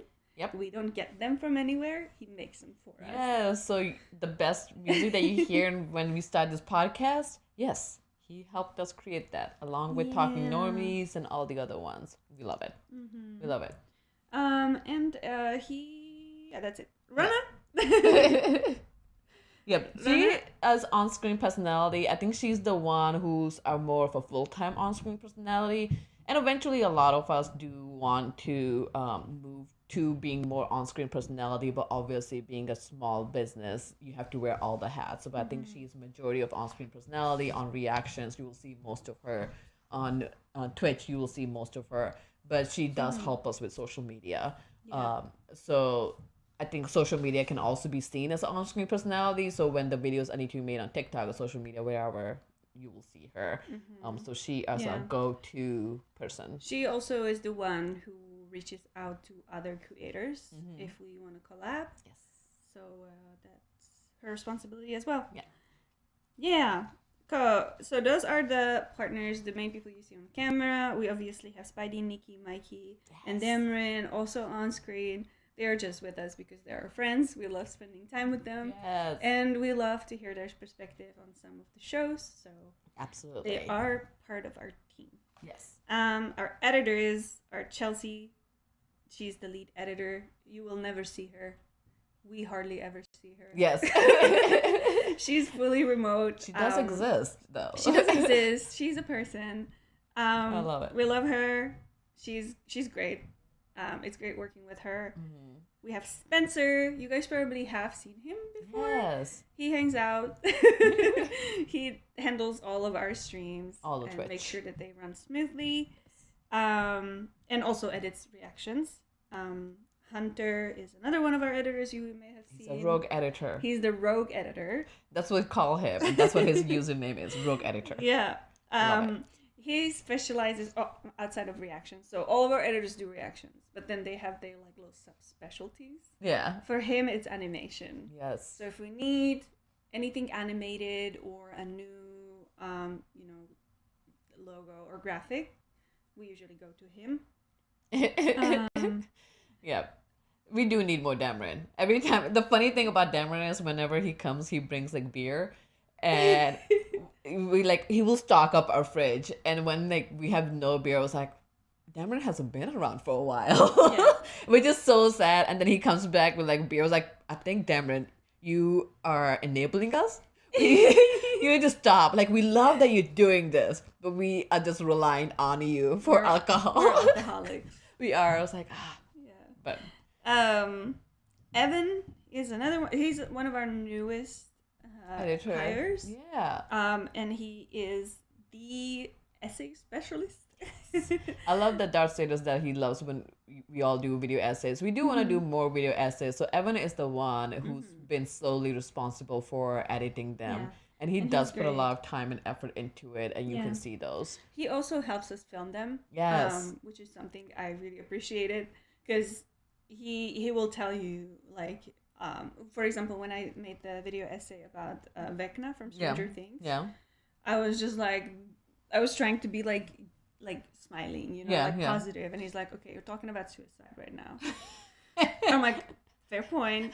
We don't get them from anywhere. He makes them for us. Yeah, so the best music that you hear when we start this podcast, yes, he helped us create that, along with Talking Normies and all the other ones. We love it. We love it. That's it. Rana? She, as on-screen personality, I think she's the one who's more of a full-time on-screen personality. And eventually a lot of us do want to move to being more on-screen personality, but obviously being a small business, you have to wear all the hats. So, but I think she's majority of on-screen personality. On reactions, you will see most of her. On Twitch, you will see most of her. But she does help us with social media. So I think social media can also be seen as an on-screen personality. So when the videos need to be made on TikTok or social media, wherever, you will see her. So she is a go-to person. She also is the one who reaches out to other creators if we want to collab. So that's her responsibility as well. So those are the partners, the main people you see on camera. We obviously have Spidey, Nikki, Mikey, and Damron also on screen. They are just with us because they're our friends. We love spending time with them. And we love to hear their perspective on some of the shows. So absolutely, they are part of our team. Our editors are Chelsea. She's the lead editor. You will never see her. We hardly ever see her. She's fully remote. She does exist, though. She does exist. She's a person. I love it. We love her. She's great. It's great working with her. We have Spencer. You guys probably have seen him before. He hangs out. He handles all of our streams. All the and Twitch. Make sure that they run smoothly. And also edits reactions. Hunter is another one of our editors you may have seen. He's a rogue editor. He's the rogue editor. That's what we call him. And that's what his username is, rogue editor. He specializes outside of reactions. So all of our editors do reactions, but then they have their like little subspecialties. For him, it's animation. So if we need anything animated or a new, logo or graphic, we usually go to him. We do need more Damron. Every time, the funny thing about Damron is whenever he comes, he brings like beer, and he will stock up our fridge. And when we have no beer, I was like, Damron hasn't been around for a while, which is so sad. And then he comes back with like beer. I was like, I think Damron, you are enabling us. You need to stop. Like, we love that you're doing this, but we are just relying on you for alcohol. We're alcoholics. We are. I was like, But Evan is another one. He's one of our newest editor. hires. Yeah. And he is the essay specialist. I love that Dart status that he loves when we all do video essays. We do want to do more video essays. So Evan is the one who's been solely responsible for editing them. Yeah. And he And does he's put a great. lot of time and effort into it, and you Yeah. can see those. He also helps us film them. Yes. Which is something I really appreciated, because he will tell you, like, for example, when I made the video essay about Vecna from Stranger Things, Yeah. I was just like, I was trying to be like smiling, you know, Yeah, like yeah. positive, and he's like, okay, you're talking about suicide right now. I'm like, fair point.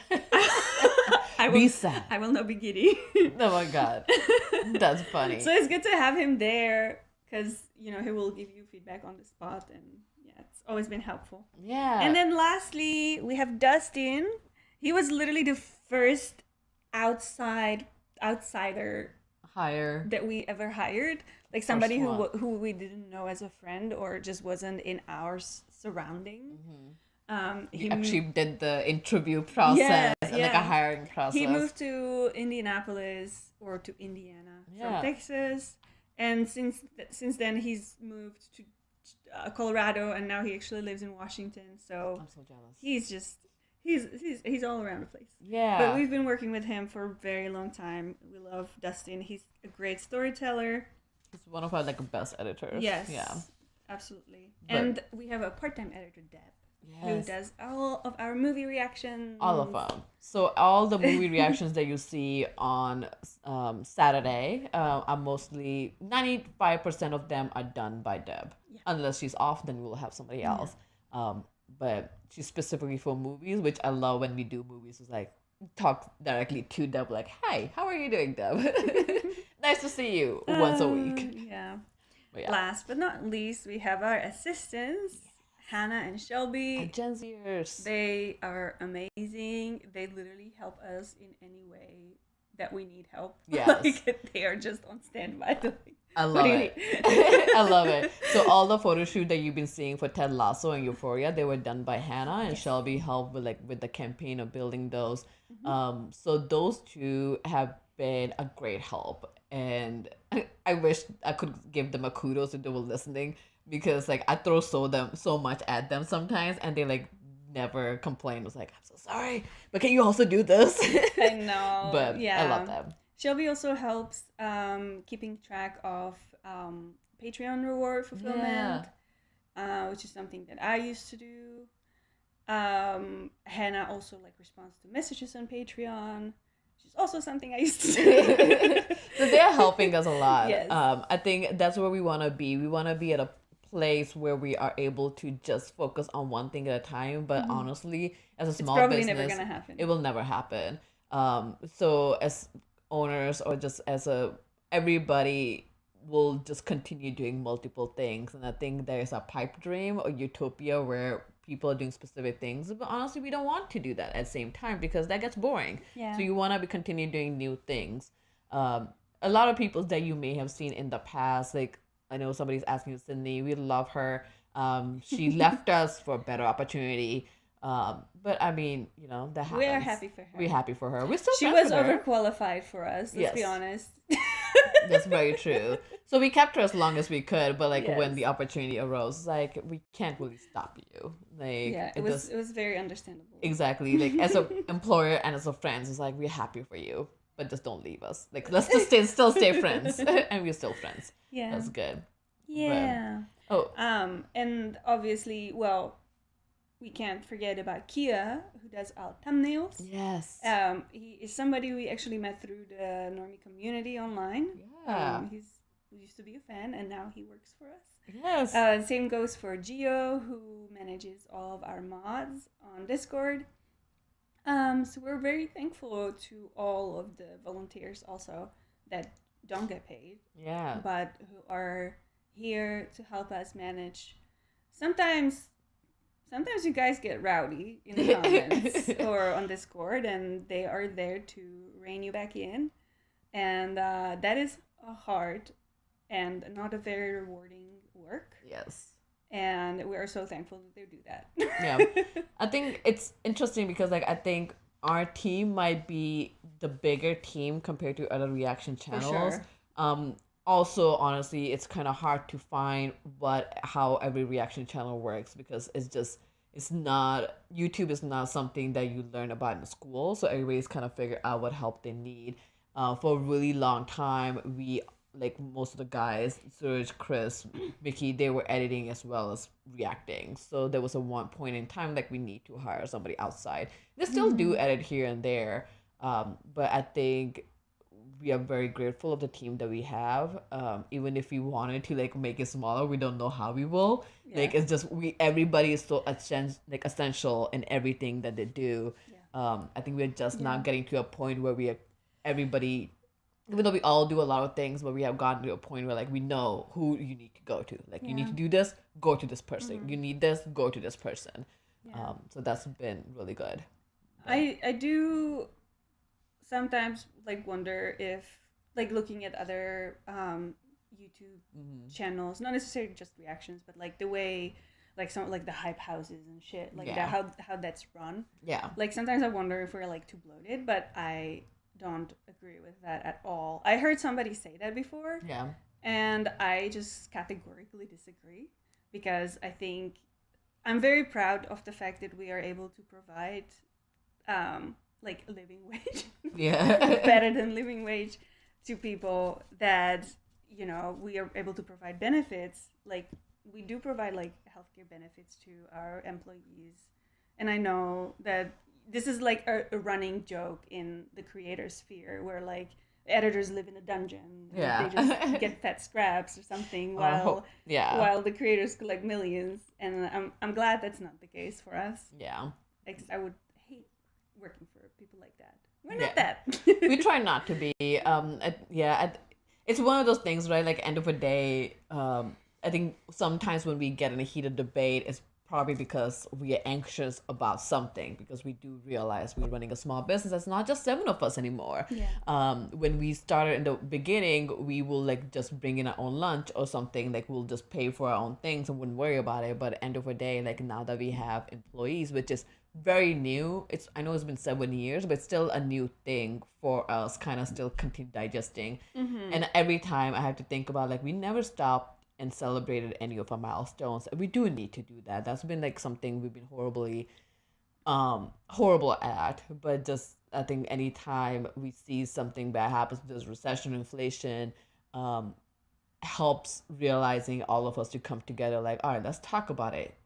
I Be sad. I will not be giddy. Oh my god. That's funny. So it's good to have him there, because, you know, he will give you feedback on the spot, and yeah, it's always been helpful. Yeah. And then lastly, we have Dustin. He was literally the first outsider higher. that we ever hired, like somebody First one. who we didn't know as a friend or just wasn't in our surrounding. He actually did the interview process and like a hiring process. He moved to Indianapolis, or to Indiana from Texas, and since then he's moved to Colorado, and now he actually lives in Washington. So I'm so jealous. he's all around the place. Yeah. But we've been working with him for a very long time. We love Dustin. He's a great storyteller. He's one of our like best editors. Yes. Yeah. Absolutely. But- And we have a part-time editor, Deb, who Yes. does all of our movie reactions. All of them. So all the movie reactions that you see on Saturday are mostly 95% of them are done by Deb. Yeah. Unless she's off, then we'll have somebody else. But she's specifically for movies, which I love when we do movies. It's like talk directly to Deb, like, "Hi, how are you doing, Deb? Nice to see you once a week." Yeah. But yeah. Last but not least, we have our assistants, Hannah and Shelby. And Gen Zers. They are amazing. They literally help us in any way that we need help. Yes. Like, they are just on standby. I What love do you it. need? I love it. So all the photo shoot that you've been seeing for Ted Lasso and Euphoria, they were done by Hannah, and Shelby helped with the campaign of building those. So those two have been a great help, and I wish I could give them a kudos if they were listening, because like I throw so much at them sometimes, and they like never complain. It was like, "I'm so sorry, but can you also do this?" I know. But yeah. I love them. Shelby also helps keeping track of Patreon reward fulfillment, which is something that I used to do. Hannah also like responds to messages on Patreon, which is also something I used to do. So they're helping us a lot. Yes. I think that's where we want to be. We want to be at a place where we are able to just focus on one thing at a time. But honestly, as a small probably business, never gonna happen. It will never happen. So as owners, or just as everybody will just continue doing multiple things, and I think there is a pipe dream or utopia where people are doing specific things, but honestly we don't want to do that at the same time, because that gets boring. Yeah. So you want to be continue doing new things. A lot of people that you may have seen in the past, like I know somebody's asking Sydney, we love her. She left us for a better opportunity. But I mean, you know, that happens. We are happy for her. We're happy for her. We're still She friends was with her. overqualified for us, let's be Yes. honest. That's very true. So we kept her as long as we could, but like when Yes. the opportunity arose, like we can't really stop you. Like Yeah, it was very understandable. exactly, like as an employer and as a friend, it's like we're happy for you, but just don't leave us. Like let's just still stay friends, and we're still friends. Yeah. That's good. Yeah. Oh, And obviously, well, we can't forget about Kia, who does our thumbnails. yes. He is somebody we actually met through the Normie community online. Yeah. He used to be a fan, and now he works for us. Yes. Same goes for Gio, who manages all of our mods on Discord. So we're very thankful to all of the volunteers also that don't get paid, Yeah. but who are here to help us manage. Sometimes you guys get rowdy in the comments or on Discord, and they are there to rein you back in. And that is a hard and not a very rewarding work. Yes. and we are so thankful that they do that. Yeah. I think it's interesting because like I think our team might be the bigger team compared to other reaction channels. sure. Also, honestly, it's kind of hard to find how every reaction channel works because it's not YouTube is not something that you learn about in school. So everybody's kind of figure out what help they need. For a really long time, we like most of the guys, Serge, Chris, Mickey, they were editing as well as reacting. So there was a one point in time like we need to hire somebody outside. They still do edit here and there, but I think we are very grateful of the team that we have. Even if we wanted to like make it smaller, we don't know how we will. Yeah. Like it's just everybody is so essential in everything that they do. Yeah. I think we're just now getting to a point where we are everybody, even though we all do a lot of things, but we have gotten to a point where like we know who you need to go to. Like you need to do this, go to this person. You need this, go to this person. So that's been really good. I do sometimes like wonder if like looking at other YouTube channels, not necessarily just reactions, but like the way like some like the hype houses and shit, like that how that's run. Yeah. Like sometimes I wonder if we're like too bloated, but I don't agree with that at all. I heard somebody say that before. Yeah. And I just categorically disagree because I think I'm very proud of the fact that we are able to provide like a living wage. Yeah. Better than living wage to people, that you know we are able to provide benefits. Like we do provide like healthcare benefits to our employees, and I know that this is like a running joke in the creator sphere where like editors live in a dungeon. Yeah. They just get fat scraps or something while the creators collect millions. And I'm glad that's not the case for us. Yeah. I would hate working for people like that. We're not that. We try not to be. It's one of those things, right? Like end of the day, I think sometimes when we get in a heated debate, it's probably because we are anxious about something, because we do realize we're running a small business. It's not just 7 of us anymore. Yeah. When we started in the beginning, we will like just bring in our own lunch or something. Like we'll just pay for our own things and wouldn't worry about it. But end of the day, like now that we have employees, which is very new, I know it's been 7 years, but it's still a new thing for us, kind of still continue digesting. And every time I have to think about like we never stopped and celebrated any of our milestones. We do need to do that. That's been like something we've been horrible at. But just I think anytime we see something bad happens, there's recession, inflation, helps realizing all of us to come together. Like, all right, let's talk about it.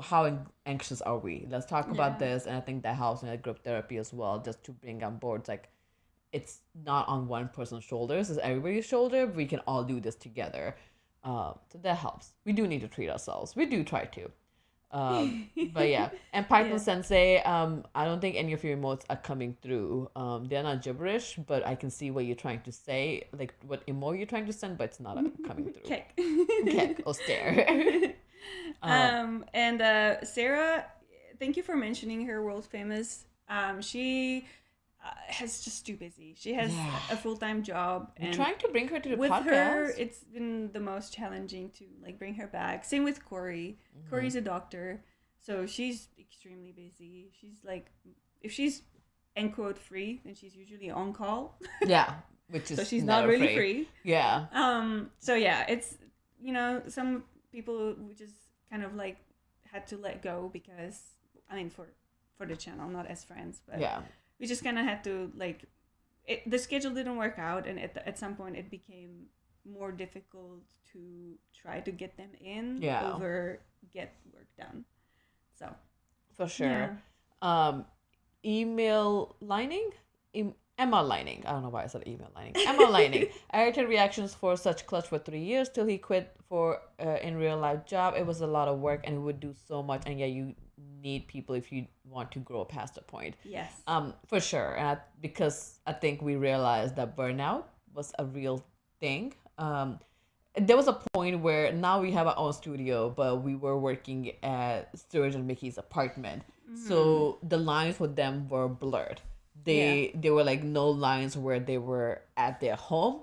How anxious are we? Let's talk about this. And I think that helps in a group therapy as well, just to bring on board. It's like it's not on one person's shoulders, it's everybody's shoulder. We can all do this together. So that helps. We do need to treat ourselves. We do try to. But yeah. And Python Sensei, I don't think any of your emotes are coming through. They're not gibberish, but I can see what you're trying to say, like what emote you're trying to send, but it's not coming through. Keck. Keck or stare. And Sarah, thank you for mentioning her world famous. She has just too busy. She has a full-time job, and I'm trying to bring her to the with podcast. her it's been the most challenging to like bring her back. Same with Corey. Corey's a doctor, so she's extremely busy. She's like, if she's end quote free, then she's usually on call. Yeah, which is so she's not really free. Yeah. So yeah, it's, you know, some people we just kind of like had to let go because I mean for the channel, not as friends, but we just kind of had to like the schedule didn't work out, and at some point it became more difficult to try to get them in over get work done. So for sure. Email lining. Emma Lining. I don't know why I said email lining. Emma Lining. I edited reactions for Such Clutch for 3 years till he quit for in real life job. It was a lot of work and it would do so much. And yeah, you need people if you want to grow past a point. Yes. For sure. And because I think we realized that burnout was a real thing. There was a point where now we have our own studio, but we were working at Stuart and Mickey's apartment. So the lines with them were blurred. They were like no lines where they were at their home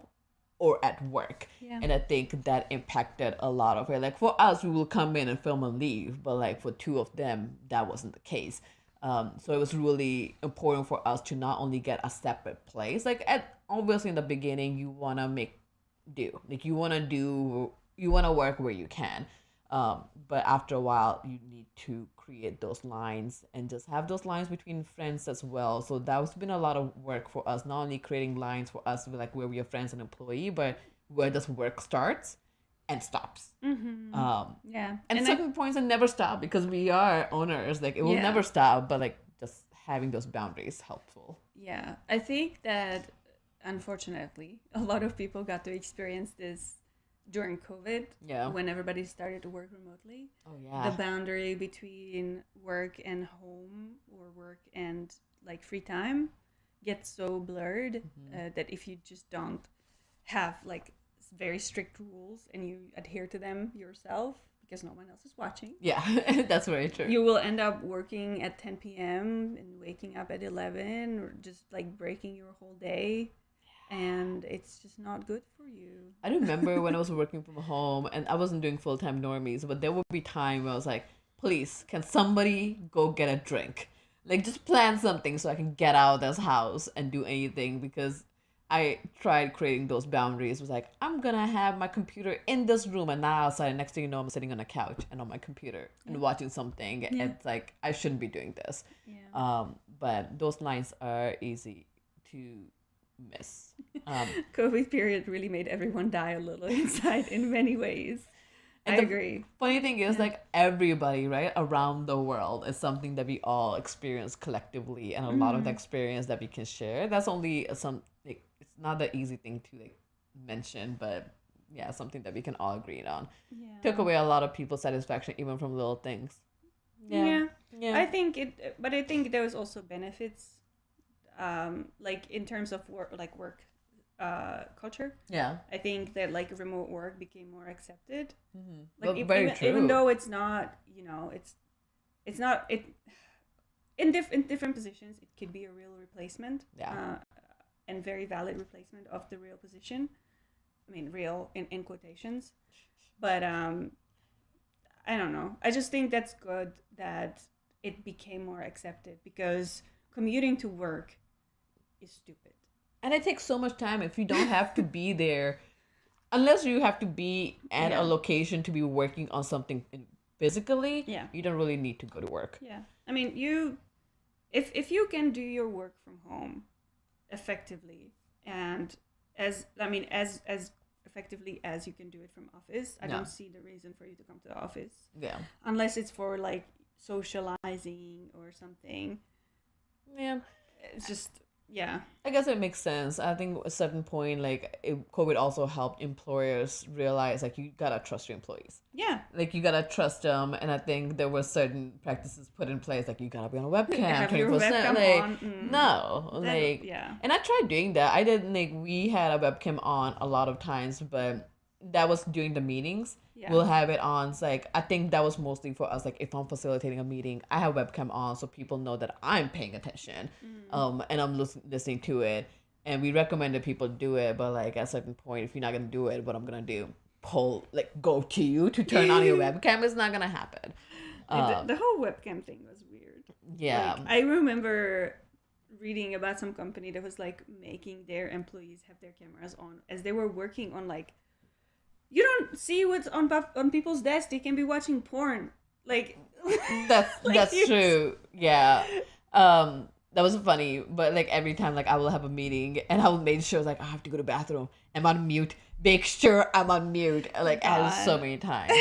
or at work. Yeah. And I think that impacted a lot of it. Like for us, we will come in and film and leave, but like for two of them, that wasn't the case. So it was really important for us to not only get a separate place. Like obviously in the beginning, you want to make do. Like you want to work where you can. But after a while, you need to create those lines and just have those lines between friends as well. So that's been a lot of work for us, not only creating lines for us like where we are friends and employee, but where does work starts and stops. Yeah. And certain points it never stop because we are owners. Like it will never stop, but like just having those boundaries helpful. Yeah. I think that unfortunately, a lot of people got to experience this during COVID, when everybody started to work remotely. Oh yeah. The boundary between work and home or work and like free time gets so blurred that if you just don't have like very strict rules and you adhere to them yourself because no one else is watching. Yeah, that's very true. You will end up working at 10 p.m. and waking up at 11 or just like breaking your whole day. And it's just not good for you. I remember when I was working from home and I wasn't doing full-time normies, but there would be time where I was like, please, can somebody go get a drink? Like just plan something so I can get out of this house and do anything, because I tried creating those boundaries. It was like, I'm gonna have my computer in this room and not outside. And next thing you know, I'm sitting on a couch and on my computer and watching something. Yeah. It's like, I shouldn't be doing this. Yeah. But those lines are easy to miss. COVID period really made everyone die a little inside in many ways. I agree. Funny thing is, like everybody, right, around the world is something that we all experience collectively, and a lot of the experience that we can share. That's only some like it's not the easy thing to like mention, but yeah, something that we can all agree on. Yeah. Took away a lot of people's satisfaction, even from little things. Yeah. I think it, but I think there was also benefits, like in terms of work culture. Yeah. I think that like remote work became more accepted. Well, Like very even, true. even though it's not, it's not it in different positions, it could be a real replacement. Yeah. And very valid replacement of the real position. I mean, real in quotations, but I don't know. I just think that's good that it became more accepted, because commuting to work is stupid. And it takes so much time if you don't have to be there, unless you have to be at a location to be working on something physically. Yeah. You don't really need to go to work. Yeah. I mean, if you can do your work from home effectively and as effectively as you can do it from office, I don't see the reason for you to come to the office. Yeah. Unless it's for like socializing or something. Yeah. It's just, yeah. I guess it makes sense. I think at a certain point, like COVID also helped employers realize like you gotta trust your employees. Yeah. Like you gotta trust them, and I think there were certain practices put in place, like you gotta be on a webcam. Have your 24/7. webcam Like, on. no, That- like yeah. And I tried doing that. I didn't like we had a webcam on a lot of times, but that was during the meetings. Yeah. We'll have it on. So like I think that was mostly for us. Like if I'm facilitating a meeting, I have webcam on so people know that I'm paying attention, and I'm listening to it. And we recommended people do it, but like at a certain point, if you're not gonna do it, what I'm gonna do, go to you to turn on your webcam is not gonna happen. The whole webcam thing was weird. Yeah. Like, I remember reading about some company that was like making their employees have their cameras on as they were working on like, you don't see what's on people's desks. They can be watching porn. Like That's like that's you- true. Yeah. That was funny, but like every time like I will have a meeting and I will make sure like I have to go to the bathroom. I'm on mute. Make sure I'm on mute. Like I have so many times.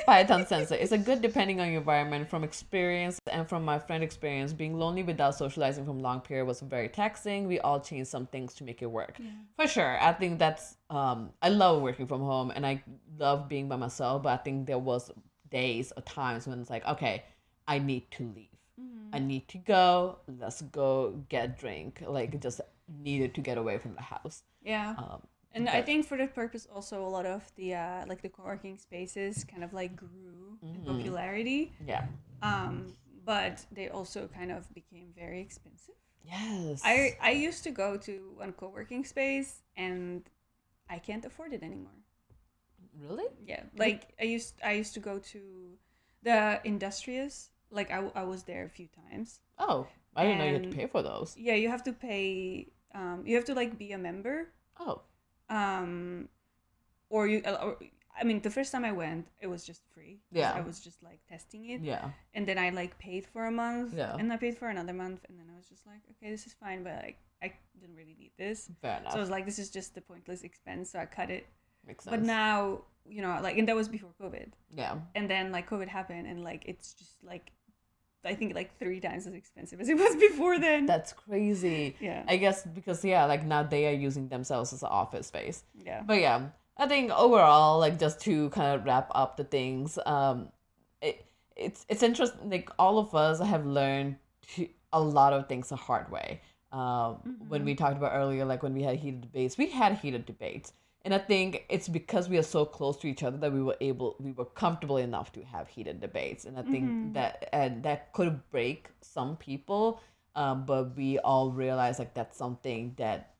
Python sensor. It's a good depending on your environment. From experience and from my friend experience, being lonely without socializing from long period was very taxing. We all changed some things to make it work. For sure. I think that's I love working from home and I love being by myself, but I think there was days or times when it's like, okay, I need to leave. I need to go. Let's go get a drink. Like just needed to get away from the house. Yeah. And I think for that purpose also a lot of the like the co-working spaces kind of like grew in popularity. Yeah. But they also kind of became very expensive. Yes. I used to go to one co-working space and I can't afford it anymore. Really? Yeah, like I used to go to the Industrious. Like I was there a few times. Oh, I didn't know you had to And- pay for those. Yeah, you have to pay. You have to like be a member. Oh, Or you. I mean, the first time I went, it was just free. 'Cause Yeah. I was just like testing it. yeah. And then I like paid for a month. Yeah. And I paid for another month, and then I was just like, okay, this is fine, but like I didn't really need this. Fair enough. So I was like, this is just the pointless expense, so I cut it. Makes sense. But now, like, and that was before COVID. yeah. And then like COVID happened, and like it's just like, I think like 3 times as expensive as it was before then. That's crazy. Yeah. I guess because like now they are using themselves as an office space. Yeah. But yeah, I think overall, like just to kind of wrap up the things, it's interesting. Like all of us have learned a lot of things the hard way. When we talked about earlier, like when we had heated debates, and I think it's because we are so close to each other that we were comfortable enough to have heated debates, and I think that could break some people, but we all realize like that's something that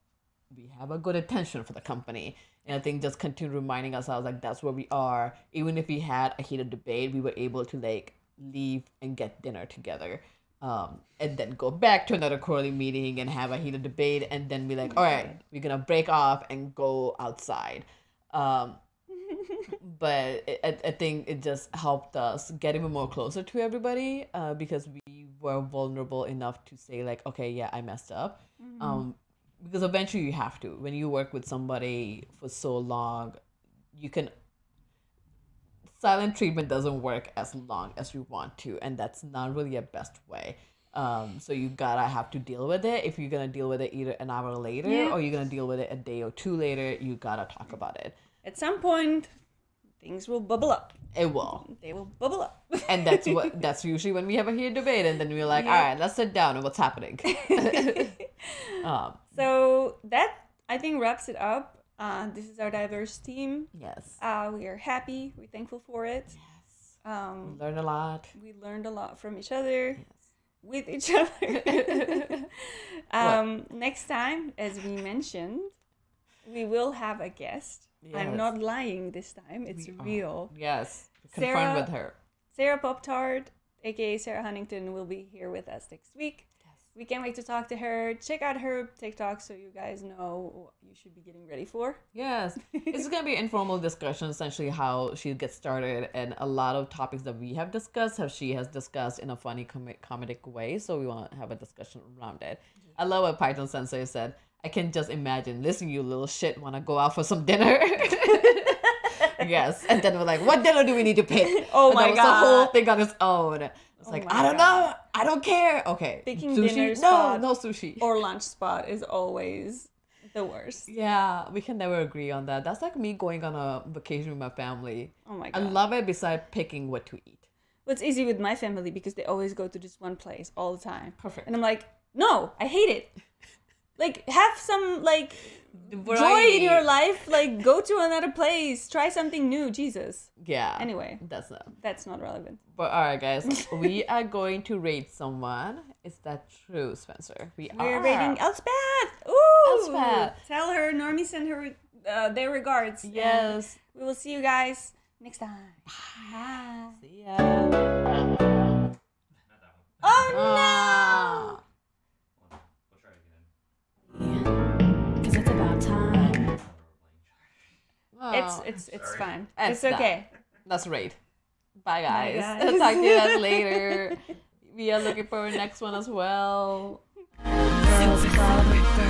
we have a good intention for the company. And I think just continue reminding ourselves like that's where we are. Even if we had a heated debate, we were able to like leave and get dinner together. And then go back to another quarterly meeting and have a heated debate, and then be like, all right, we're gonna break off and go outside. But I think it just helped us get even more closer to everybody, because we were vulnerable enough to say like, okay, yeah, I messed up. Because eventually you have to. When you work with somebody for so long, you can. Silent treatment doesn't work as long as you want to, and that's not really a best way. So you gotta have to deal with it. If you're gonna deal with it either an hour later or you're gonna deal with it a day or 2 later, you gotta talk about it. At some point, things will bubble up. It will. They will bubble up. And that's usually when we have a heated debate, and then we're like, all right, let's sit down and what's happening. So that, I think, wraps it up. This is our diverse team. Yes. We are happy. We're thankful for it. Learn a lot. We learned a lot from each other, with each other. Next time, as we mentioned, we will have a guest. Yes. I'm not lying this time. It's real. Yes. Sarah- Confirmed with her. Sarah Pop-Tart, aka Sarah Huntington, will be here with us next week. We can't wait to talk to her. Check out her TikTok so you guys know what you should be getting ready for. Yes. It's going to be an informal discussion, essentially how she gets started, and a lot of topics that we have discussed, she has discussed in a funny comedic way. So we want to have a discussion around it. I love what Python Sensei said. I can just imagine, listen, you little shit, want to go out for some dinner? Yes. And then we're like, what dinner do we need to pick? Oh and my that was God. the whole thing on its own. It's like, my I don't God. know. I don't care. Okay. Picking sushi? dinner No, spot no sushi. or lunch spot is always the worst. Yeah, we can never agree on that. That's like me going on a vacation with my family. Oh my I God. love it besides picking what to eat. Well, it's easy with my family because they always go to this one place all the time. Perfect. And I'm like, no, I hate it. Like, have some, like, joy Variety. in your life. Like, go to another place. Try something new. Jesus. Yeah. Anyway. That's not relevant. But all right, guys, we are going to rate someone. Is that true, Spencer? We're are rating Elspeth. Ooh. Elspeth. Tell her, Normie send her their regards. Yes. And we will see you guys next time. Bye. See ya. Oh, no. Ah. We'll try again. Cause it's about time. Oh. It's Sorry. fine. That's It's okay. That's right. Bye, guys. guys. Talk to you guys later. We are looking for our next one as well. Girls Club.